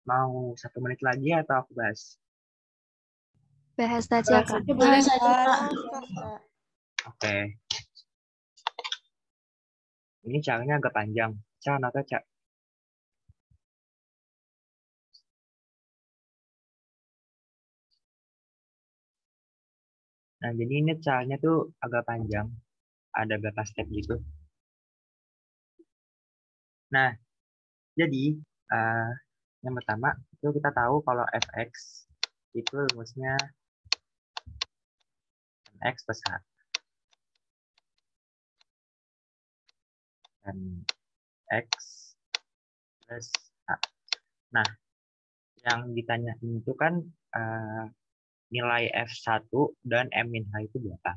Mau 1 menit lagi atau aku bahas? Bahas saja, Bahas Kak. aja boleh. Bahas aja, Kak. Oke. Ini caranya agak panjang. Cara apa, Cak? Nah, jadi ini caranya tuh agak panjang. Ada beberapa step gitu. Nah, jadi yang pertama itu kita tahu kalau fx itu rumusnya x plus h. Dan x plus h. Nah, yang ditanyain itu kan nilai F1 dan M-H itu berapa.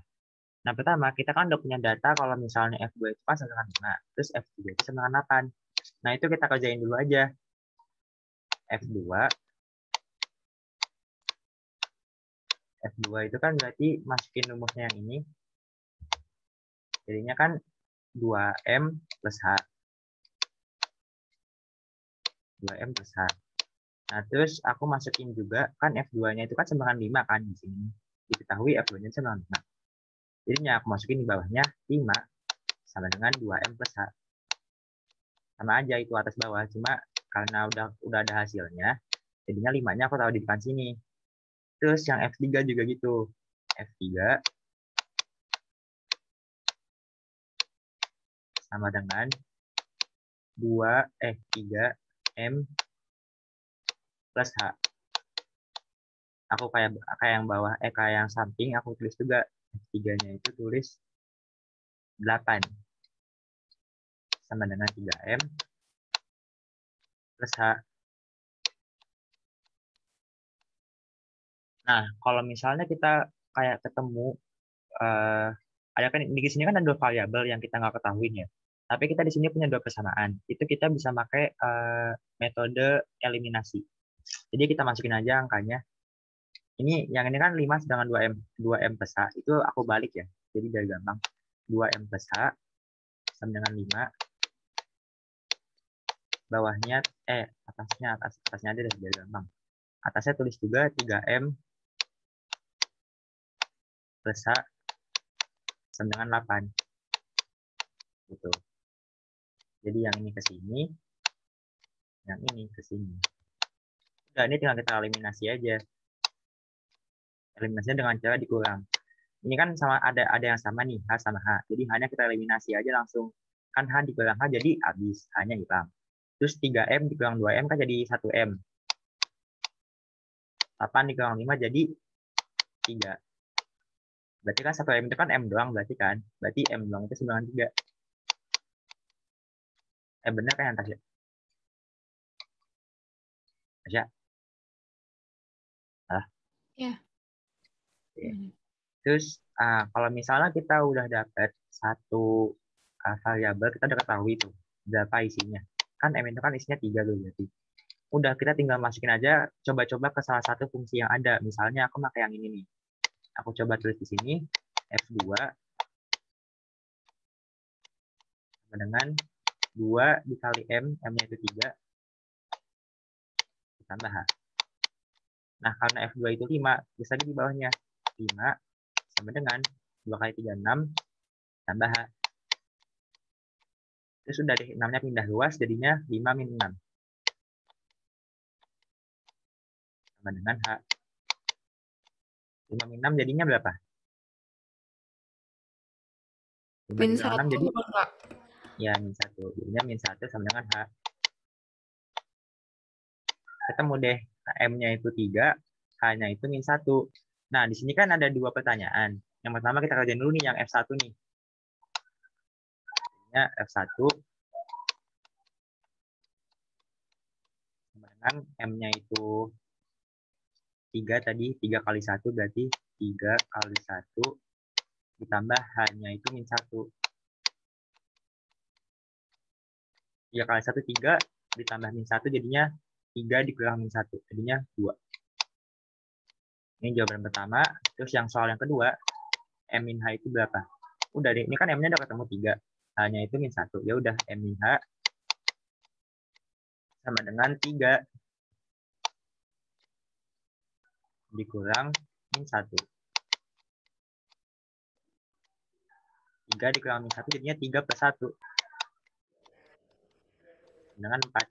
Nah, pertama, kita kan udah punya data kalau misalnya F2 itu kan sama dengan 5, terus F3 itu sama dengan 8. Nah, itu kita kerjain dulu aja. F2 itu kan berarti masukin rumusnya yang ini. Jadinya kan 2M plus H. 2M plus H. Nah, terus aku masukin juga, kan F2-nya itu kan sama dengan 5 kan di sini. Diketahui F2-nya sama dengan 5. Jadinya aku masukin di bawahnya 5 sama dengan 2M plus H. Sama aja itu atas bawah, cuma karena udah ada hasilnya, jadinya 5-nya aku taruh di depan sini. Terus yang F3 juga gitu. F3 sama dengan 3M plus H. Aku kayak yang bawah, kayak yang samping, aku tulis juga. F3-nya itu tulis 8. Sama dengan 3M plus H. Nah, kalau misalnya kita kayak ketemu, ada kan di sini kan ada 2 variabel yang kita nggak ketahuin ya. Tapi kita di sini punya 2 persamaan. Itu kita bisa pakai metode eliminasi. Jadi kita masukin aja angkanya. Yang ini kan 5 sedangkan 2M plus H. Itu aku balik ya. Jadi biar gampang. 2M plus H sama dengan 5. Bawahnya, atasnya ada biar gampang. Atasnya tulis juga 3M plus H sama dengan 8. Gitu. Jadi yang ini ke sini, yang ini ke sini. Udah, ini tinggal kita eliminasi aja. Eliminasinya dengan cara dikurang. Ini kan sama ada yang sama nih, H sama H. Jadi H-nya kita eliminasi aja langsung. Kan H dikurang H jadi habis, H-nya hilang. Terus 3M dikurang 2M kan jadi 1M. 8 dikurang 5 jadi 3. Berarti kan 1M itu kan M doang berarti kan. Berarti M doang itu sama dengan 3. Bener kan yang Tasya? Tasya? Salah? Ya. Terus kalau misalnya kita udah dapat satu variabel, kita udah ketahui tuh berapa isinya. Kan M itu kan isinya 3 tuh berarti. Udah, kita tinggal masukin aja, coba-coba ke salah satu fungsi yang ada. Misalnya aku pakai yang ini nih. Aku coba tulis di sini, F2 sama dengan 2 dikali M, M-nya itu 3, ditambah H. Nah, karena F2 itu 5, bisa di bawahnya. 5 sama dengan 2 kali 3, 6, tambah H. Terus sudah deh, 6-nya pindah luas, jadinya 5 min 6. Sama dengan H. 5 min 6 jadinya berapa? 5 Min dikurangi 6 1, jadi? Kak. Ya, min 1. Jadinya min 1 sama dengan H. Ketemu deh, M-nya itu 3, H-nya itu min 1. Nah, di sini kan ada 2 pertanyaan. Yang pertama kita kerjain dulu nih, yang F1 nih. F1 sama dengan M-nya itu 3 tadi, 3 kali 1 berarti 3 kali 1 ditambah H-nya itu min 1. 3 kali 1, 3 ditambah min 1 jadinya 3 dikurang min 1, jadinya 2. Ini jawaban pertama. Terus yang soal yang kedua, M min H itu berapa? Udah deh, ini kan M-nya udah ketemu 3. H-nya itu min 1. Ya udah, M min H sama dengan 3 dikurang min 1. 3 dikurang min 1 jadinya 3 plus 1. Dengan 4.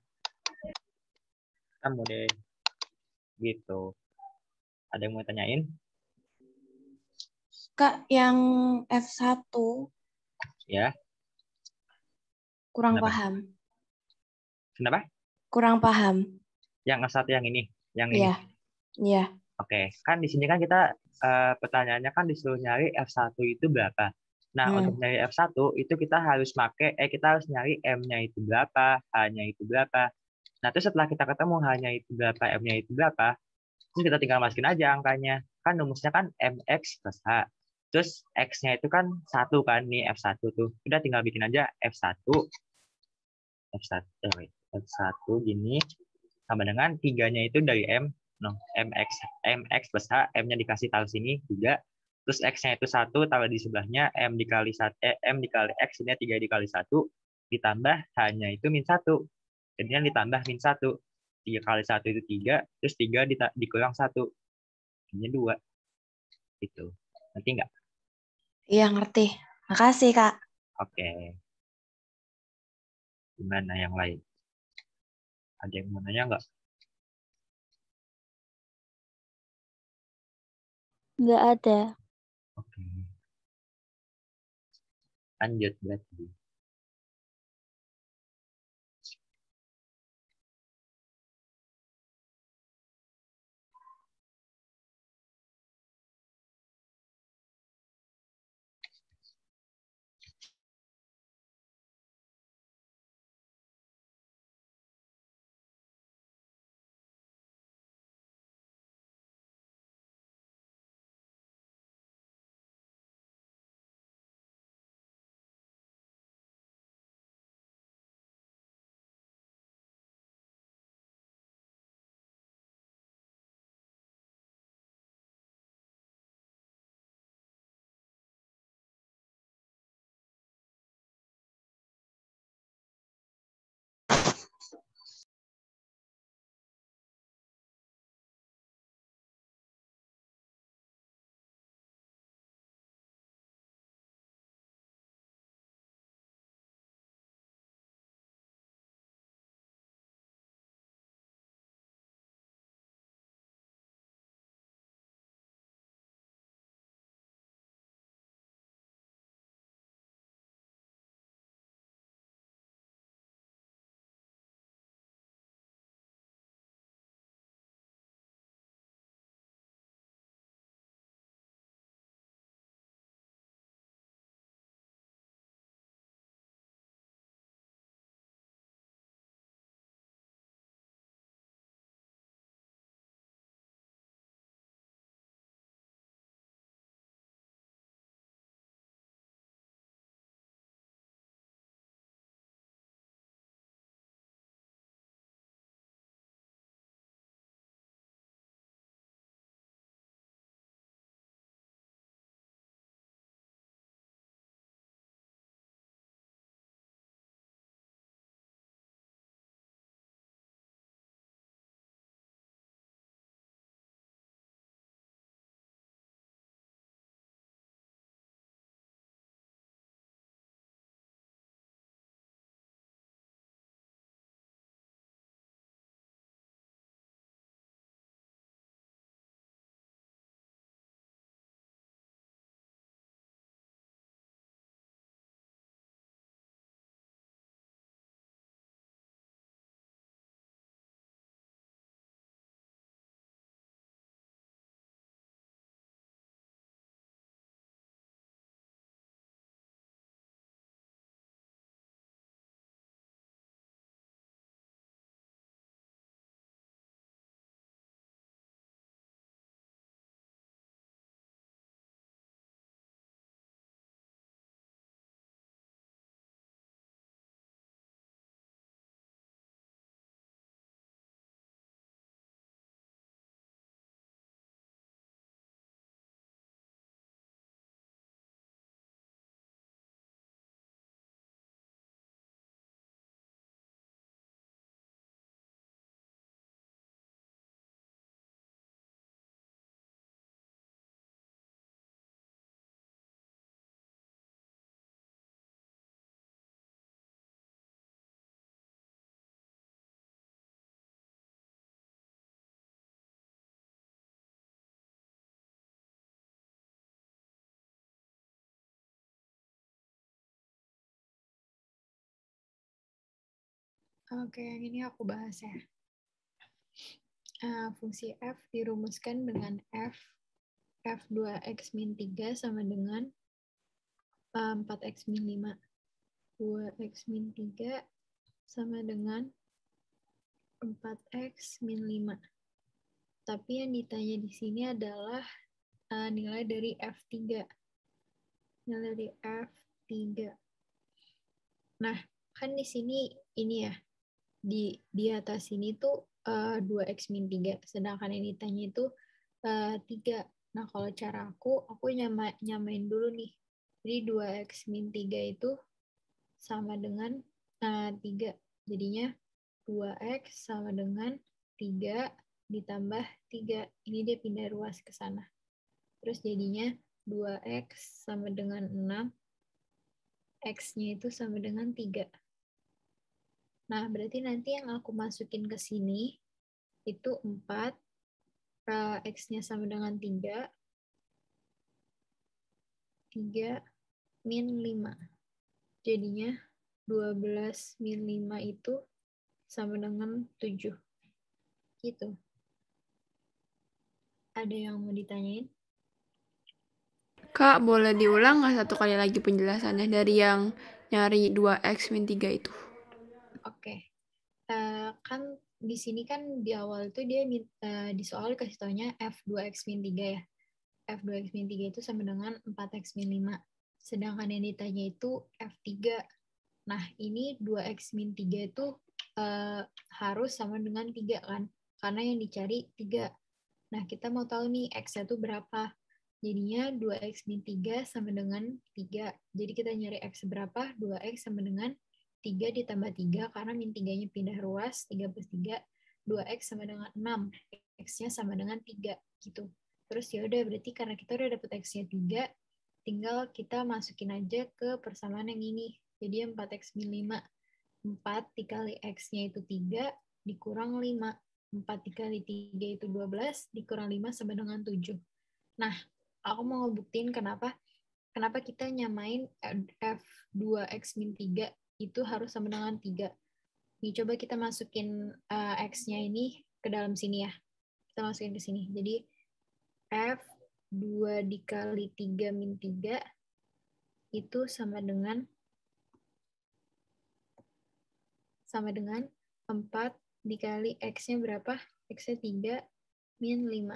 Ketemu deh. Gitu. Ada yang mau tanyain? Kak, yang F1 Ya. kurang Kenapa? paham. Kenapa? Kurang paham. Yang F1 yang ini? Yang ini? Iya. Iya. Oke. Kan di sini kan kita pertanyaannya kan disuruh nyari F1 itu berapa. Nah, untuk nyari F1 itu kita harus nyari M-nya itu berapa, H-nya itu berapa. Nah, terus setelah kita ketemu H-nya itu berapa, M-nya itu berapa, terus kita tinggal masukin aja angkanya. kan rumusnya kan mx plus h. Terus x-nya itu kan 1 kan, nih F1 tuh. Udah tinggal bikin aja F1 gini sama dengan 3-nya itu dari M, no, mx plus h, M-nya dikasih taruh sini 3, terus x-nya itu 1 taruh di sebelahnya, M dikali X, ini 3 dikali 1, ditambah h-nya itu min 1. Jadinya ditambah min 1. 3 kali 1 itu 3, terus 3 dikurang 1. Ini 2. Gitu. Ngerti nggak? Iya, ngerti. Makasih, Kak. Oke. Gimana yang lain? Ada yang mau nanya nggak? Nggak ada. Oke. Lanjut berarti. Oke, yang ini aku bahas ya. Fungsi f dirumuskan dengan f2x min 3 sama dengan 4x min 5. 2x min 3 sama dengan 4x min 5. Tapi yang ditanya di sini adalah nilai dari F3. Nilai dari F3. Nah, kan di sini ini ya, di atas ini tuh 2x min 3, sedangkan yang ditanya itu 3. Nah, kalau cara aku nyamain dulu nih. Jadi 2x min 3 itu sama dengan 3. Jadinya 2x sama dengan 3 ditambah 3. Ini dia pindah ruas ke sana. Terus jadinya 2x sama dengan 6. X-nya itu sama dengan 3. Nah, berarti nanti yang aku masukin ke sini itu 4. X-nya sama dengan 3. 3 min 5. Jadinya 12 min 5 itu sama dengan 7. Gitu. Ada yang mau ditanyain? Kak, boleh diulang nggak satu kali lagi penjelasannya dari yang nyari 2x min 3 itu? Oke. Kan di sini kan di awal itu dia di soal kasih taunya F2x min 3 ya. F2x min 3 itu sama dengan 4x min 5. Sedangkan yang ditanya itu F3. Nah, ini 2x min 3 itu harus sama dengan 3 kan? Karena yang dicari 3. Nah, kita mau tahu nih X-nya itu berapa. Jadinya 2x min 3 sama dengan 3. Jadi kita nyari X berapa? 2x sama dengan 3 ditambah 3, karena min 3-nya pindah ruas, 3 plus 3, 2x sama dengan 6. X-nya sama dengan 3, gitu. Terus ya udah, berarti karena kita udah dapet X-nya 3, tinggal kita masukin aja ke persamaan yang ini. Jadi 4x min 5. 4 dikali X-nya itu 3, dikurang 5. 4 dikali 3 itu 12, dikurang 5 sama dengan 7. Nah, aku mau ngebuktiin kenapa kita nyamain F2x min 3 itu harus sama dengan 3. Nih, coba kita masukin X-nya ini ke dalam sini ya. Kita masukin ke sini. Jadi, F2 dikali 3 min 3 itu sama dengan 4 dikali X-nya berapa? X-nya 3 min 5.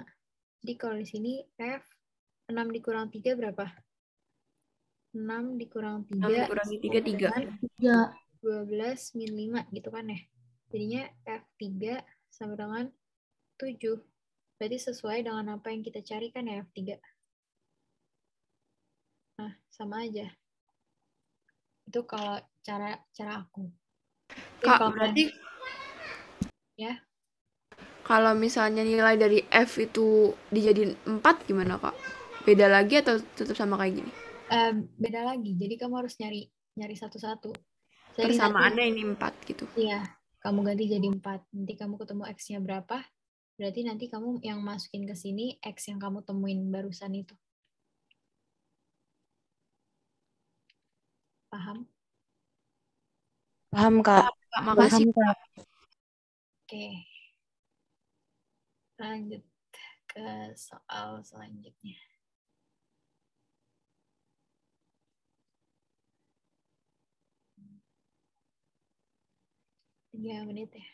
Jadi kalau di sini F 6 dikurang 3 berapa? 6 dikurang 3 dikurangi 3, 3. 12 min 5 gitu kan ya. Jadinya F3 sama dengan 7. Berarti sesuai dengan apa yang kita cari kan ya F3. Nah, sama aja. Itu kalau cara aku. Kak, berarti ya. Kalau misalnya nilai dari F itu dijadiin 4 gimana, Kak? Beda lagi atau tetap sama kayak gini? Beda lagi. Jadi kamu harus nyari satu-satu. Persamaannya ini 4 gitu. Iya, kamu ganti jadi 4. Nanti kamu ketemu X-nya berapa, berarti nanti kamu yang masukin ke sini X yang kamu temuin barusan itu. Paham? Paham, Kak. Makasih, Kak. Oke. Lanjut ke soal selanjutnya. 3 menit ya.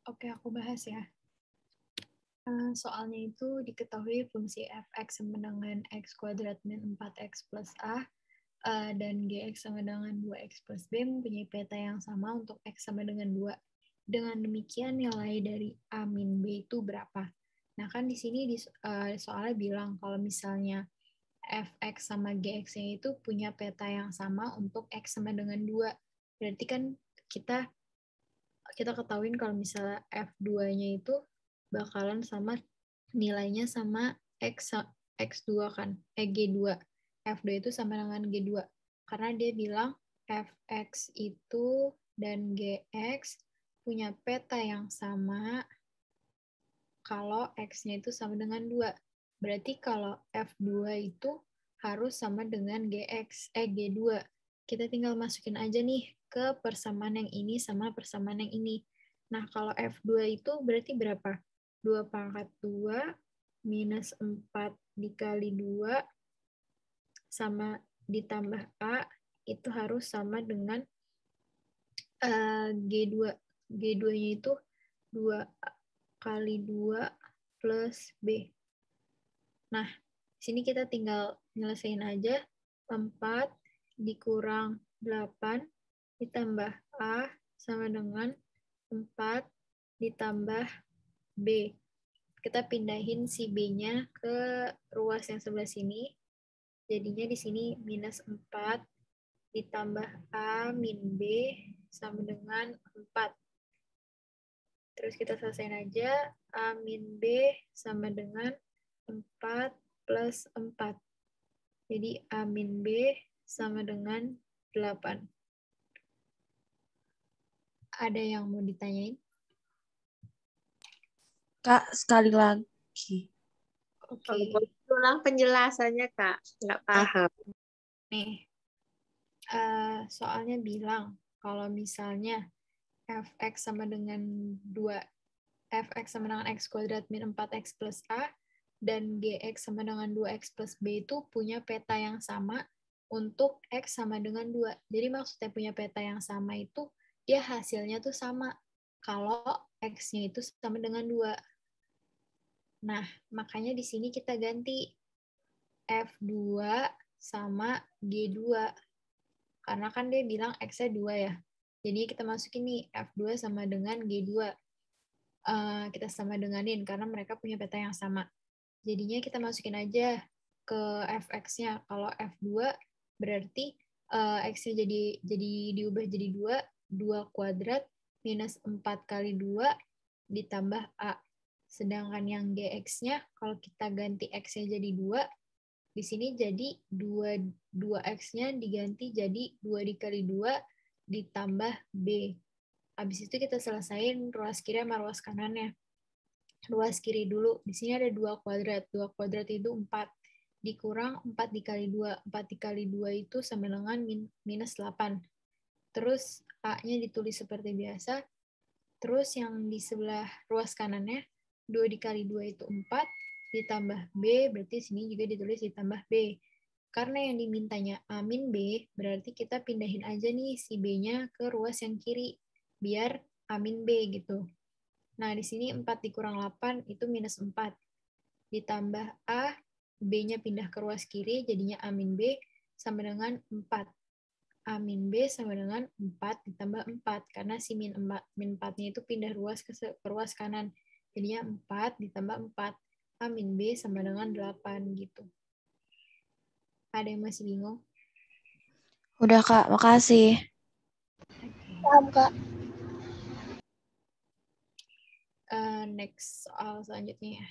Oke, aku bahas ya. Soalnya itu diketahui fungsi fx sama dengan x kuadrat min 4x plus a dan gx sama dengan 2x plus b mempunyai peta yang sama untuk x sama dengan 2. Dengan demikian nilai dari a min b itu berapa? Nah kan di sini soalnya bilang kalau misalnya fx sama gx-nya itu punya peta yang sama untuk x sama dengan 2. Berarti kan kita ketahuin kalau misalnya f2-nya itu bakalan sama nilainya sama x2 kan, G2. F2 itu sama dengan G2. Karena dia bilang fx itu dan gx punya peta yang sama kalau x-nya itu sama dengan 2. Berarti kalau f2 itu harus sama dengan G2. Kita tinggal masukin aja nih ke persamaan yang ini sama persamaan yang ini. Nah, kalau F2 itu berarti berapa? 2 pangkat 2 minus 4 dikali 2 sama ditambah A itu harus sama dengan G2. G2-nya itu 2 kali 2 plus B. Nah, sini kita tinggal nyelesain aja. 4 dikurang 8 ditambah A sama dengan 4 ditambah B. Kita pindahin si B-nya ke ruas yang sebelah sini. Jadinya di sini minus 4 ditambah A min B sama dengan 4. Terus kita selesaiin aja. A min B sama dengan 4 plus 4. Jadi A min B sama dengan 8. Ada yang mau ditanyain? Kak, sekali lagi. Oke. Kalau boleh ulang penjelasannya, Kak. Nggak paham. Nih, soalnya bilang kalau misalnya fx sama dengan 2, fx sama dengan x kuadrat min 4x plus a, dan gx sama dengan 2x plus b itu punya peta yang sama untuk x sama dengan 2. Jadi maksudnya punya peta yang sama itu, dia hasilnya tuh sama kalau x-nya itu sama dengan 2. Nah, makanya di sini kita ganti F2 sama G2. Karena kan dia bilang X-nya 2 ya. Jadi kita masukin nih F2 sama dengan G2. Kita sama denganin karena mereka punya peta yang sama. Jadinya kita masukin aja ke Fx-nya. Kalau F2 berarti X-nya jadi diubah jadi 2 kuadrat minus 4 kali 2 ditambah A. Sedangkan yang GX-nya, kalau kita ganti X-nya jadi 2, di sini jadi 2X-nya diganti jadi 2 dikali 2 ditambah B. Habis itu kita selesain ruas kiri sama ruas kanannya. Ruas kiri dulu, di sini ada 2 kuadrat. 2 kuadrat itu 4. Dikurang 4 dikali 2. 4 dikali 2 itu sama dengan minus 8. Terus A-nya ditulis seperti biasa. Terus yang di sebelah ruas kanannya, 2 dikali 2 itu 4, ditambah B, berarti sini juga ditulis ditambah B. Karena yang dimintanya A min B, berarti kita pindahin aja nih si B-nya ke ruas yang kiri, biar A min B gitu. Nah, di sini 4 dikurang 8 itu minus 4. Ditambah A, B-nya pindah ke ruas kiri, jadinya A min B sama dengan 4. A min B sama dengan 4 ditambah 4. Karena si min 4-nya itu pindah ruas ke ruas kanan. Jadinya 4 ditambah 4. A min B sama dengan 8 gitu. Ada yang masih bingung? Udah, Kak. Makasih. Paham, Kak. Next soal selanjutnya ya.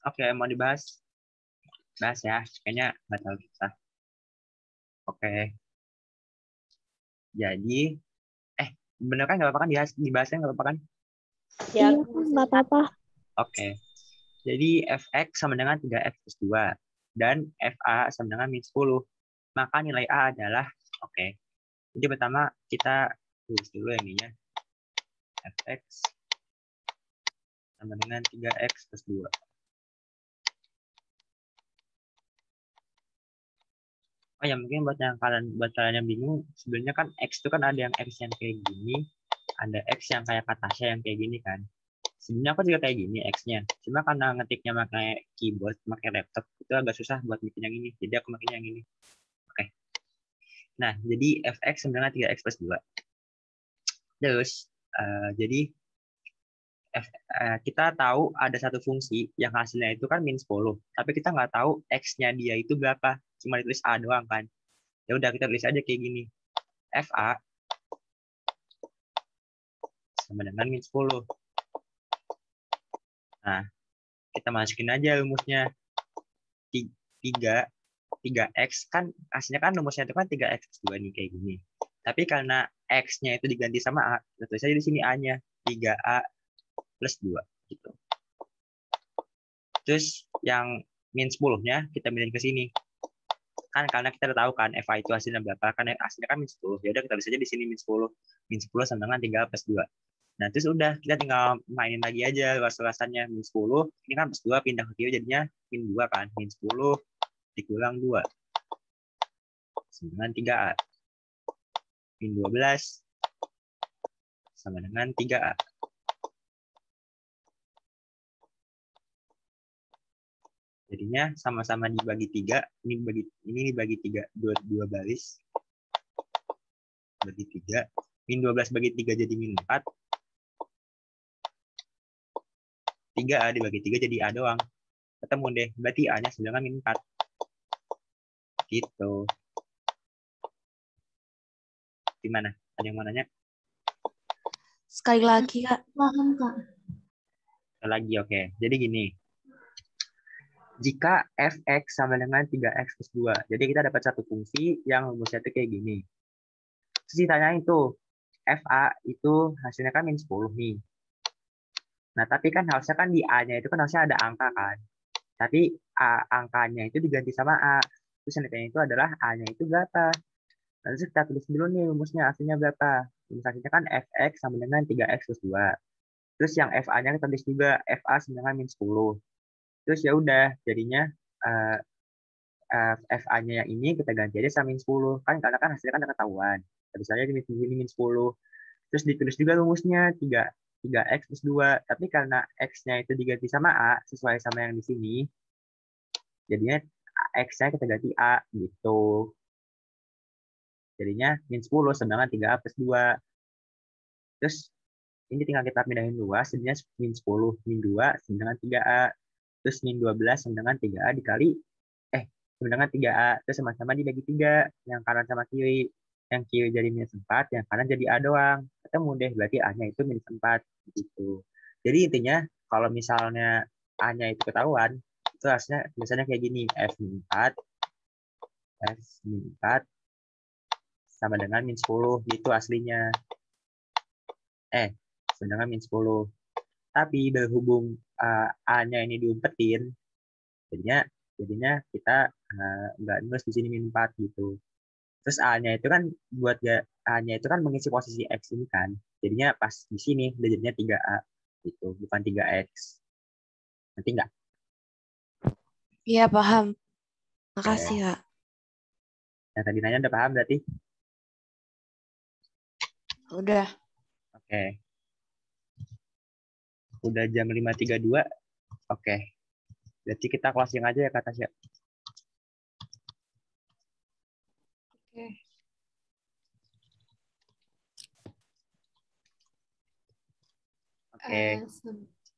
Oke, mau dibahas? Bahas ya, kayaknya nggak terlalu susah. Oke, jadi, bener kan nggak apa-apa kan dibahasnya nggak apa-apa kan? Iya, nggak apa-apa. Oke, jadi fx sama dengan 3x plus 2, dan fa sama dengan min 10. Maka nilai A adalah, oke. Jadi pertama kita tulis dulu yang ininya. Fx sama dengan 3x plus 2. Oh ya, mungkin buat kalian yang bingung, sebenarnya kan x itu kan ada yang x yang kayak gini, ada x yang kayak Katasha yang kayak gini kan. Sebenarnya aku juga kayak gini x-nya. Cuma karena ngetiknya pakai keyboard, pakai laptop, itu agak susah buat bikin yang ini. Jadi aku bikin yang ini. Oke. Nah, jadi fx sama dengan 3x plus 2. Terus, jadi kita tahu ada satu fungsi yang hasilnya itu kan min 10. Tapi kita nggak tahu x-nya dia itu berapa. Cuma ditulis A doang kan. Ya udah kita tulis aja kayak gini. FA sama dengan min 10. Nah, kita masukin aja rumusnya. 3x kan hasilnya kan rumusnya itu kan 3x plus 2 nih kayak gini. Tapi karena x-nya itu diganti sama A, kita tulis aja di sini A-nya 3A plus 2 gitu. Terus yang min 10-nya kita pindahin ke sini. Kan karena kita udah tahu kan FA itu hasilnya berapa, kan hasilnya kan min 10. Ya udah kita tulis aja di sini min 10. Min 10 sama dengan 3 plus 2. Nah, terus udah kita tinggal mainin lagi aja luas-luasannya min 10. Ini kan plus 2 pindah ke kiri jadinya min 2 kan. Min 10 dikurang 2. Sama dengan 3A. Min 12 sama dengan 3A. Jadinya sama-sama dibagi 3, ini dibagi 3, 2 baris. Bagi 3, min 12 bagi 3 jadi min 4. 3A dibagi 3 jadi A doang. Ketemu deh, berarti A-nya sedangkan min 4. Gitu. Gimana? Ada yang mau nanya? Sekali lagi, Kak. Paham, Kak. Sekali lagi, oke. Jadi gini. Jika fx sama dengan 3x plus 2. Jadi kita dapat satu fungsi yang rumusnya itu kayak gini. Terus ditanyain tuh, fa itu hasilnya kan min 10 nih. Nah, tapi kan harusnya kan di A-nya itu kan harusnya ada angka kan. Tapi angkanya itu diganti sama A. Terus yang ditanya itu adalah A-nya itu berapa. Lalu kita tulis dulu nih rumusnya hasilnya berapa. Rumus hasilnya kan fx sama dengan 3x plus 2. Terus yang fa-nya kita tulis juga fa sama dengan min 10. Terus ya udah jadinya fa-nya yang ini kita ganti aja sama min 10. Kan karena kan hasilnya kan udah ketahuan. Terus aja di min 10. Terus ditulis juga rumusnya 3x plus 2. Tapi karena x-nya itu diganti sama A sesuai sama yang di sini. Jadinya x-nya kita ganti A gitu. Jadinya min 10 sama dengan 3A plus 2. Terus ini tinggal kita pindahin luas, jadinya min 10, min 2 sama dengan 3A. Terus min 12 sama dengan 3A dikali, sama dengan 3A. Terus sama-sama dibagi 3, yang kanan sama kiri. Yang kiri jadi minus 4, yang kanan jadi A doang. Ketemu deh, berarti A-nya itu minus 4. Gitu. Jadi intinya, kalau misalnya A-nya itu ketahuan, itu harusnya misalnya kayak gini, F min 4 sama dengan min 10, gitu aslinya. Sedangkan min 10. Tapi berhubung A-nya ini diumpetin, jadinya kita nggak nulis di sini min 4 gitu. Terus A-nya itu kan A-nya itu kan mengisi posisi X ini kan. Jadinya pas di sini udah jadinya 3A gitu, bukan 3X. Nanti nggak? Iya, paham. Makasih, Kak. Yang tadi nanya udah paham berarti? Udah. Oke. Udah jam 5.32. Oke. Berarti kita closing aja ya, kata siap. Oke. Oke.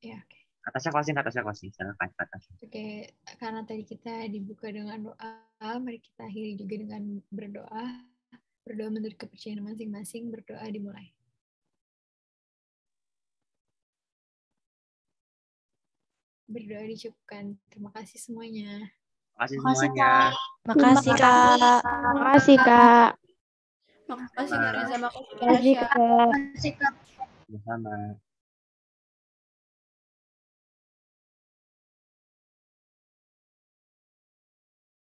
Ya, oke. Katasnya closing. Silakan Katasnya. Oke, karena tadi kita dibuka dengan doa, mari kita akhiri juga dengan berdoa. Berdoa menurut kepercayaan masing-masing, berdoa dimulai. berdoa dicukupkan. Terima kasih semuanya. Makasih Makasih, semuanya. Makasih, Kak. Makasih, Kak. Makasih Kak Reza, makasih Kak Makasih, Tasya. Kak. Kasih, Kak. Sama-sama.